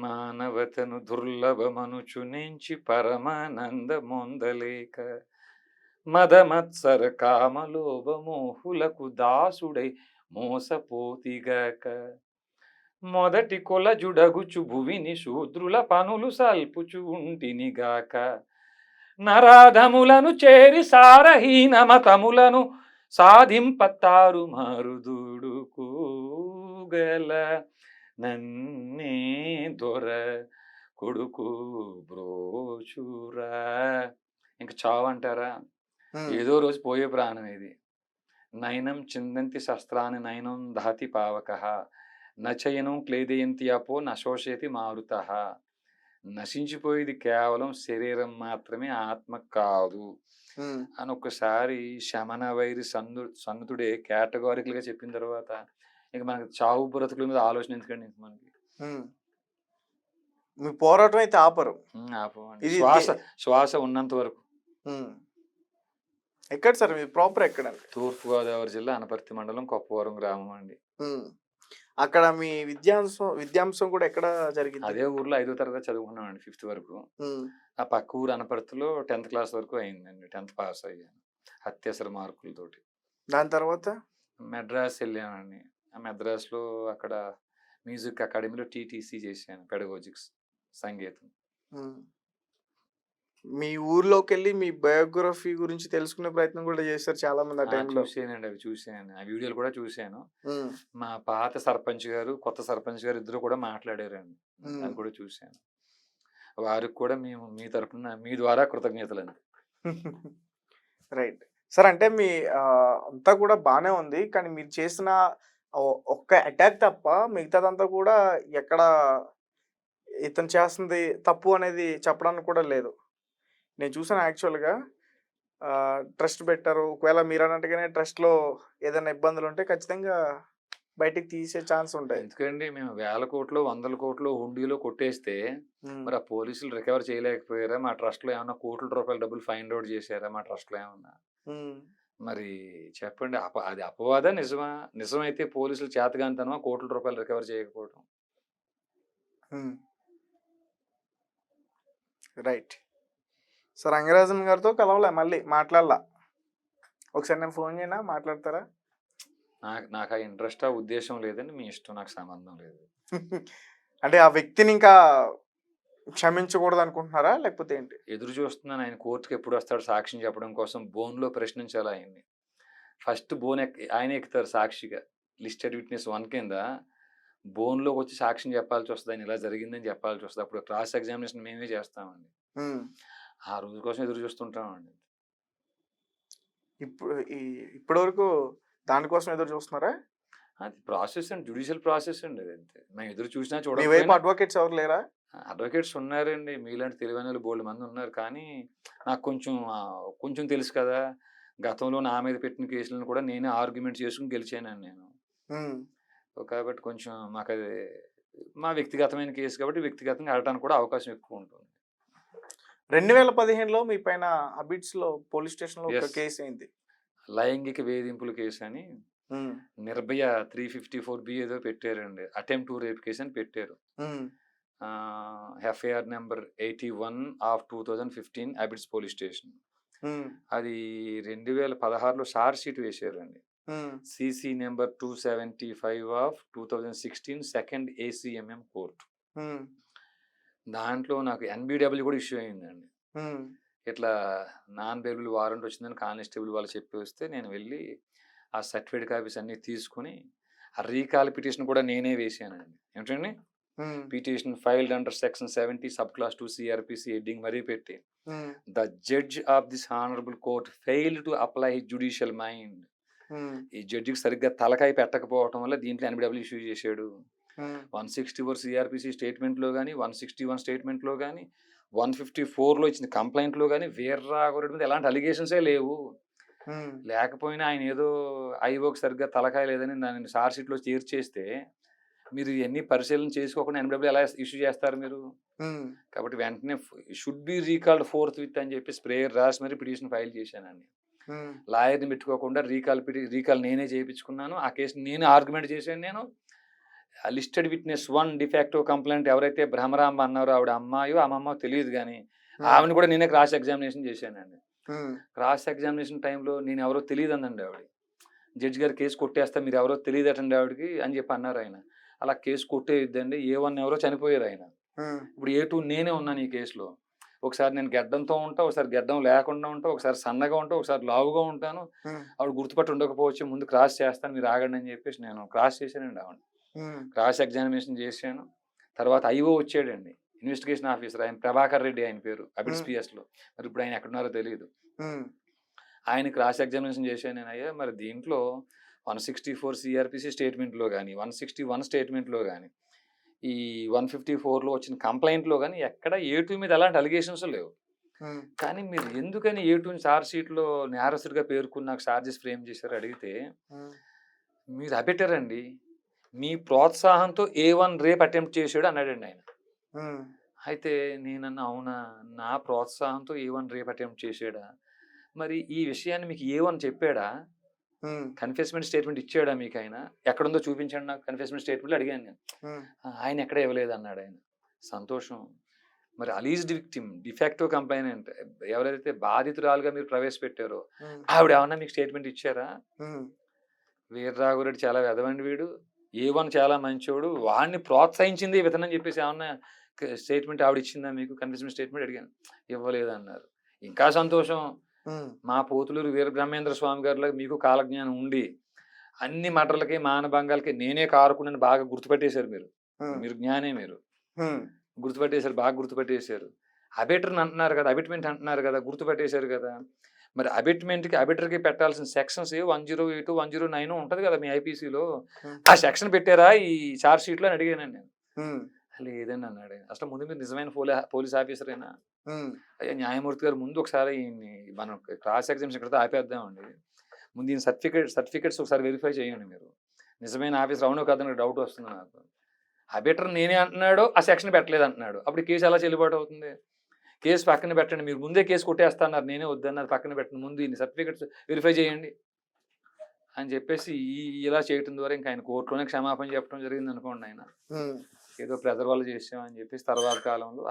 మానవతను దుర్లభమనుచు నెంచి పరమానందమొందలేక మదమత్సర కామలోభమోహులకు దాసుడై మోసపోతిగాక మొదటి కొలజుడగుచు భువిని శూద్రుల పనులు సల్పుచు ఉంటినిగాక నరాధములను చేరి సారహీన మతములను సాధింపతారు మారుదుడుకోగల నన్నే దొర కొడుకు బ్రోచురా. ఇంక చావు అంటారా? హ్మ్. ఏదో రోజు పోయే ప్రాణం ఇది. నయనం చిందంతి శస్త్రాన్ని నయనం దహతి పావకః నచయనం క్లేదయంతి అపో నశోషయతి మారుతః. నశించిపోయేది కేవలం శరీరం మాత్రమే, ఆత్మ కాదు హ్మ్. అని ఒక్కసారి శమన వైరి సన్నుతుడే కేటగారికల్గా చెప్పిన తర్వాత ఇక మనకి చావు బ్రతుకుల మీద ఆలోచన ఎందుకండి ఇంక మనకి? హ్మ్. మీ పోరాటం అయితే ఆపరు. ఆపమండి. ఇది శ్వాస ఉన్నంత వరకు. హ్మ్. ఎక్కడ సార్ మీది ప్రాపర్ ఎక్కడండి? తూర్పుగోదావరి జిల్లా అనపర్తి మండలం కొప్పవరం గ్రామం అండి. హ్మ్. అక్కడ మీ విద్యాంశం కూడా ఎక్కడ జరిగింది? అదే ఊర్లో 5వ తరగతి చదువుకున్నామండి, 5th వరకు. హ్మ్. ఆ పక్క ఊరు అనపర్తిలో 10th క్లాస్ వరకు అయిందండి. 10th పాస్ అయ్యాను అత్యవసర మార్కులతోటి. దాని తర్వాత? మెడ్రాస్ వెళ్ళానండి. ఆ మెడ్రాస్లో అక్కడ మ్యూజిక్ అకాడమీలో టీటీసీ చేశాను, పెడగోజిక్స్, సంగీతం. హ్మ్. మీ ఊర్లోకెళ్ళి మీ బయోగ్రఫీ గురించి తెలుసుకునే ప్రయత్నం కూడా చేశారు చాలా మంది ఆ టైంలో. చూసానండి, అవి చూసాను, ఆ వీడియోలు కూడా చూశాను. హ్మ్. మా పాత సర్పంచ్ గారు, కొత్త సర్పంచ్ గారు ఇద్దరు కూడా మాట్లాడారండి. హ్మ్. అవి కూడా చూశాను. వారికి కూడా మేము మీ తరపున మీ ద్వారా కృతజ్ఞతలండి. రైట్. సార్ అంటే మీ అంతా కూడా బానే ఉంది. కానీ మీరు చేసిన ఒక్క అటాక్ తప్ప మిగతాదంతా కూడా ఎక్కడ ఇతను చేస్తుంది తప్పు అనేది చెప్పడానికి కూడా లేదు. నేను చూసాను యాక్చువల్‌గా. ట్రస్ట్ పెట్టారు. ఒకవేళ మీరన్నట్టుగానే ట్రస్ట్‌లో ఏదైనా ఇబ్బందులుంటే ఖచ్చితంగా బయటికి తీసే ఛాన్స్ ఉంటాయి. ఎందుకండి మేము వేల కోట్లు, వందల కోట్లు హుండీలో కొట్టేస్తే హ్మ్. మరి ఆ పోలీసులు రికవర్ చేయలేకపోయారా? మా ట్రస్ట్‌లో ఏమన్నా కోట్ల రూపాయల డబ్బులు ఫైండ్ ఔట్ చేశారా మా ట్రస్ట్‌లో ఏమన్నా? హ్మ్. మరి చెప్పండి, అది అపవాదా? నిజమా? నిజమైతే పోలీసులు చేతగానితనమా కోట్ల రూపాయలు రికవర్ చేయకపోవడం? హ్మ్. రైట్. సో, రంగరాజన్ గారితో కలవలే మళ్ళీ మాట్లాడలా. ఒకసారి నేను ఫోన్ చేయనా మాట్లాడతారా? నాకు ఆ ఇంట్రెస్ట్, ఆ ఉద్దేశం లేదండి. మీ ఇష్టం, నాకు సంబంధం లేదు. అంటే ఆ వ్యక్తిని ఇంకా క్షమించకూడదనుకుంటున్నారా? లేకపోతే ఏంటి? ఎదురు చూస్తున్నాను ఆయన కోర్టుకి ఎప్పుడు వస్తాడు సాక్ష్యం చెప్పడం కోసం. బోన్‌లో ప్రశ్నించాలి ఆయన్ని. ఫస్ట్ ఆయనే ఎక్కుతారు సాక్షిగా. లిస్టెడ్ విట్నెస్ 1 కింద బోన్‌లోకొచ్చి సాక్ష్యం చెప్పాల్సి వస్తది. ఆయన ఇలా జరిగిందని చెప్పాల్సి వస్తది. అప్పుడు క్రాస్ ఎగ్జామినేషన్ మేమే చేస్తామండి. హ్మ్. ఆ రోజు కోసం ఎదురు చూస్తుంటామండి. ఇప్పుడు ఇప్పటి వరకు దానికోసం ఎదురు చూస్తున్నారా? అది ప్రాసెస్ అండి. జ్యుడిషియల్ ప్రాసెస్ అండి అదంతే. మేము ఎదురు చూసినా మీ వైపు చూడకపోయినా అడ్వొకేట్స్ ఎవరు లేరా? అడ్వకేట్స్ ఉన్నారండి. మీలాంటి తెలివైనోళ్ళు బోలెడుమంది ఉన్నారు. కానీ నాకు కొంచెం తెలుసు కదా! గతంలో నా మీద పెట్టిన కేసులను కూడా నేనే ఆర్గ్యుమెంట్ చేసుకొని గెలిచానండి నేను. హ్మ్. కాబట్టి కొంచెం మాకది మా వ్యక్తిగతమైన కేసు కాబట్టి వ్యక్తిగతంగా ఆడటానికి కూడా అవకాశం ఎక్కువుంటుంది. 2015లో మీ పైన అబిడ్స్‌లో పోలీస్ స్టేషన్‌లో ఒక యెస్. కేస్ అయింది. లైంగిక వేధింపుల కేసని హ్మ్. 'నిర్భయ 354బి' ఏదో పెట్టారండి. అటెంప్ట్ టు రేప్ కేస్ అని పెట్టారు. హ్మ్. FIR number 81 of 2015 Abids police station. హ్మ్. అది 2016లో చార్జ్ షీట్ వేశారండి. హ్మ్. CC number 275 of 2016 second ACMM court. హ్మ్. దాంట్లో నాకు ఎన్‌బిడబ్ల్యూ కూడా ఇష్యూ అయిందండి. హ్మ్. ఇట్లా నాన్ బెయిలబుల్ వారెంట్ వచ్చిందని కానిస్టేబుల్ వాళ్ళు చెప్పి వస్తే నేను వెళ్ళి ఆ సర్టిఫికేట్ కాపీస్ అన్నీ తీసుకొని ఆ రీకాల్ పిటిషన్ కూడా నేనే వేశానండి. ఏమిటండి? హ్మ్. Petition filed under section 70 sub class 2 CrPC heading మరీ పెట్టి హ్మ్. The judge of this honourable court failed to apply judicial mind. హ్మ్. ఈ జడ్జికి సరిగ్గా తలకాయ పెట్టకపోవటం వల్ల దీంట్లో ఎన్‌బిడబ్ల్యూ ఇష్యూ చేశాడు. హ్మ్. 164 సిఆర్పిసి స్టేట్మెంట్‌లో గాని, 161 స్టేట్మెంట్‌లో గాని, 154లో ఇచ్చిన కంప్లెయింట్‌లో గాని వీర రాఘవరెడ్డి మీద ఎలాంటి అలిగేషన్సే లేవు. హ్మ్. లేకపోయినా ఆయన ఏదో ఐఓకి సరిగ్గా తలకాయ లేదని దానిని చార్జ్ షీట్‌లో చేర్చేస్తే మీరు ఇవన్నీ పరిశీలన చేసుకోకుండా ఎన్డబ్ల్యూ ఎలా ఇష్యూ చేస్తారు మీరు? ఉమ్, కాబట్టి వెంటనే should be recalled fourth with అని చెప్పి ప్రేయర్ రాసి మరి పిటిషన్ ఫైల్ చేశానండి. ఉమ్, లాయర్ని పెట్టుకోకుండా రీకాల్ నేనే చేయించుకున్నాను. ఆ కేసు నేను ఆర్గ్యుమెంట్ చేశాను. నేను లిస్టెడ్ విట్నెస్ 1 డిఫాక్టో కంప్లైంట్ ఎవరైతే భ్రమరాంబ అన్నారో ఆవిడ అమ్మాయో అమ్మమ్మో తెలియదు కానీ ఆవిడని కూడా నేనే క్రాస్ ఎగ్జామినేషన్ చేశానండి. ఉమ్, క్రాస్ ఎగ్జామినేషన్ టైంలో నేను ఎవరో తెలియదు అందండి ఆవిడ. జడ్జి గారు కేసు కొట్టేస్తా మీరు ఎవరో తెలియదటండి ఆవిడకి అని చెప్పి అన్నారు ఆయన. అలా కేసు కొట్టేయద్దండి. A1 ఎవరో చనిపోయారు ఆయన. ఉమ్, ఇప్పుడు A2 నేనే ఉన్నాను ఈ కేసులో. ఒకసారి నేను గెడ్డంతో ఉంటా, ఒకసారి గెడ్డం లేకుండా ఉంటా, ఒకసారి సన్నగా ఉంటా, ఒకసారి లావుగా ఉంటాను. ఉమ్, ఆవిడ గుర్తుపట్టి ఉండకపోవచ్చు, ముందు క్రాస్ చేస్తాను మీరు ఆగండి అని చెప్పేసి నేను క్రాస్ చేశానండి ఆవిడ. ఉమ్, క్రాస్ ఎగ్జామినేషన్ చేశాను. తర్వాత ఐఓ వచ్చాడండి, ఇన్వెస్టిగేషన్ ఆఫీసర్. ఆయన ప్రభాకర్ రెడ్డి ఆయన పేరు, అబిడ్స్ పిఎస్లో. మరి ఇప్పుడు ఆయన ఎక్కడున్నారో తెలియదు. ఉమ్, ఆయన క్రాస్ ఎగ్జామినేషన్ చేశాను నేను. అయ్యా మరి దీంట్లో 164 సిఆర్పిసి స్టేట్మెంట్లో కానీ 161 స్టేట్మెంట్లో కానీ ఈ 154లో వచ్చిన కంప్లైంట్లో కానీ ఎక్కడ A2 మీద అలాంటి అలిగేషన్స్ లేవు. ఉమ్, కానీ మీరు ఎందుకని A2ని ఛార్జ్ షీట్లో నేరస్తుడిగా పేర్కొని నాకు ఛార్జెస్ ఫ్రేమ్ చేశారు అడిగితే ఉమ్, మీరు అబెట్టారండి, మీ ప్రోత్సాహంతో A1 రేప్ అటెంప్ట్ చేశాడు అన్నాడండి ఆయన. ఉమ్, అయితే నేనన్నా అవునా, నా ప్రోత్సాహంతో A1 రేప్ అటెంప్ట్ చేశాడా? మరి ఈ విషయాన్ని మీకు A1 చెప్పాడా? ఉమ్, కన్ఫెస్మెంట్ స్టేట్మెంట్ ఇచ్చాడా మీకు ఆయన? ఎక్కడుందో చూపించండి నాకు కన్ఫెస్మెంట్ స్టేట్మెంట్లు అడిగాను నేను. ఉమ్, ఆయన ఎక్కడ ఇవ్వలేదు అన్నాడు ఆయన. సంతోషం. మరి అలీజ్డ్ విక్టిమ్ డిఫాక్టో కంప్లైనెంట్ ఎవరైతే బాధితురాలుగా మీరు ప్రవేశపెట్టారో ఉమ్, ఆవిడ ఏమన్నా మీకు స్టేట్మెంట్ ఇచ్చారా? ఉమ్, వీర్రాఘవరెడ్డి చాలా వెదవండి వీడు, A1 చాలా మంచోడు, వాడిని ప్రోత్సహించింది ఈ విధంగా చెప్పేసి ఏమన్నా స్టేట్మెంట్ ఆవిడ ఇచ్చిందా మీకు? కన్ఫెస్మెంట్ స్టేట్మెంట్ అడిగాను, ఇవ్వలేదు అన్నారు. ఇంకా సంతోషం. ఉమ్, మా పోతులూరు వీరబ్రహ్మేంద్ర స్వామి గారిలో మీకు కాలజ్ఞానం ఉండి అన్ని మటర్లకి మానభంగాలకి నేనే కారకుడని బాగా గుర్తుపెట్టేశారు మీరు. ఉమ్, మీరు జ్ఞానే మీరు ఉమ్, గుర్తుపెట్టేశారు, బాగా గుర్తుపెట్టేశారు. అబెటర్ని అంటున్నారు కదా, అబిట్మెంట్ అంటున్నారు కదా, గుర్తుపెట్టేశారు కదా. మరి అబిటర్కి పెట్టాల్సిన సెక్షన్స్ 108 109 ఉంటుంది కదా మీ ఐపీసీలో, ఆ సెక్షన్ పెట్టారా ఈ ఛార్జ్ షీట్లో అని అడిగానండి నేను. ఉమ్, లేదని అన్నాడు ఆయన. అసలు ముందు మీరు నిజమైన పోలీస్ ఆఫీసరేనా? ఉమ్, అయ్యా న్యాయమూర్తి గారు ముందు ఒకసారి ఈయన్ని మనం క్రాస్ ఎగ్జామినేషన్ ఇక్కడితో ఆపేద్దామండి, ముందు ఈయన సర్టిఫికెట్స్ ఒకసారి వెరిఫై చేయండి మీరు, నిజమైన ఆఫీసర్ అవునో కాదని డౌట్ వస్తుంది నాకు. అబిటర్ నేనే అంటున్నాడు, ఆ సెక్షన్ పెట్టలేదు అంటున్నాడు, అప్పుడు కేసు ఎలా చెల్లుబాటు అవుతుంది? కేసు పక్కన పెట్టండి, మీరు ముందే కేసు కొట్టేస్తున్నారు, నేనే వద్దన్నారు, పక్కన పెట్టండి, ముందు ఈయన సర్టిఫికెట్స్ వెరిఫై చేయండి అని చెప్పేసి ఇలా చేయటం ద్వారా ఇంకా ఆయన కోర్టులోనే క్షమాపణ చెప్పడం జరిగింది అనుకోండి. ఆయన ఉమ్, ఏదో ప్రెజర్ వల్ల చేసామని చెప్పేసి తర్వాత కాలంలో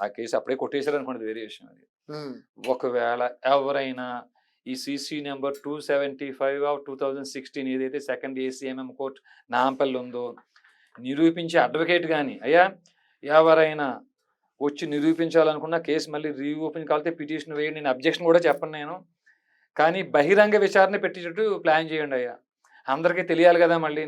ఆ కేసు అప్పుడే కొట్టేశారు అనుకోండి, వేరే విషయం అది. ఉమ్, ఒకవేళ ఎవరైనా ఈ CC నెంబర్ 275/2016 ఏదైతే సెకండ్ ACMM కోర్ట్ నాంపల్లి ఉందో నిరూపించే అడ్వకేట్ కానీ అయ్యా ఎవరైనా వచ్చి నిరూపించాలనుకున్న కేసు మళ్ళీ రీఓపెన్ కాలితే పిటిషన్ వేయండి, నేను అబ్జెక్షన్ కూడా చెప్పను నేను, కానీ బహిరంగ విచారణ పెట్టేటట్టు ప్లాన్ చేయండి అయ్యా, అందరికీ తెలియాలి కదా మళ్ళీ.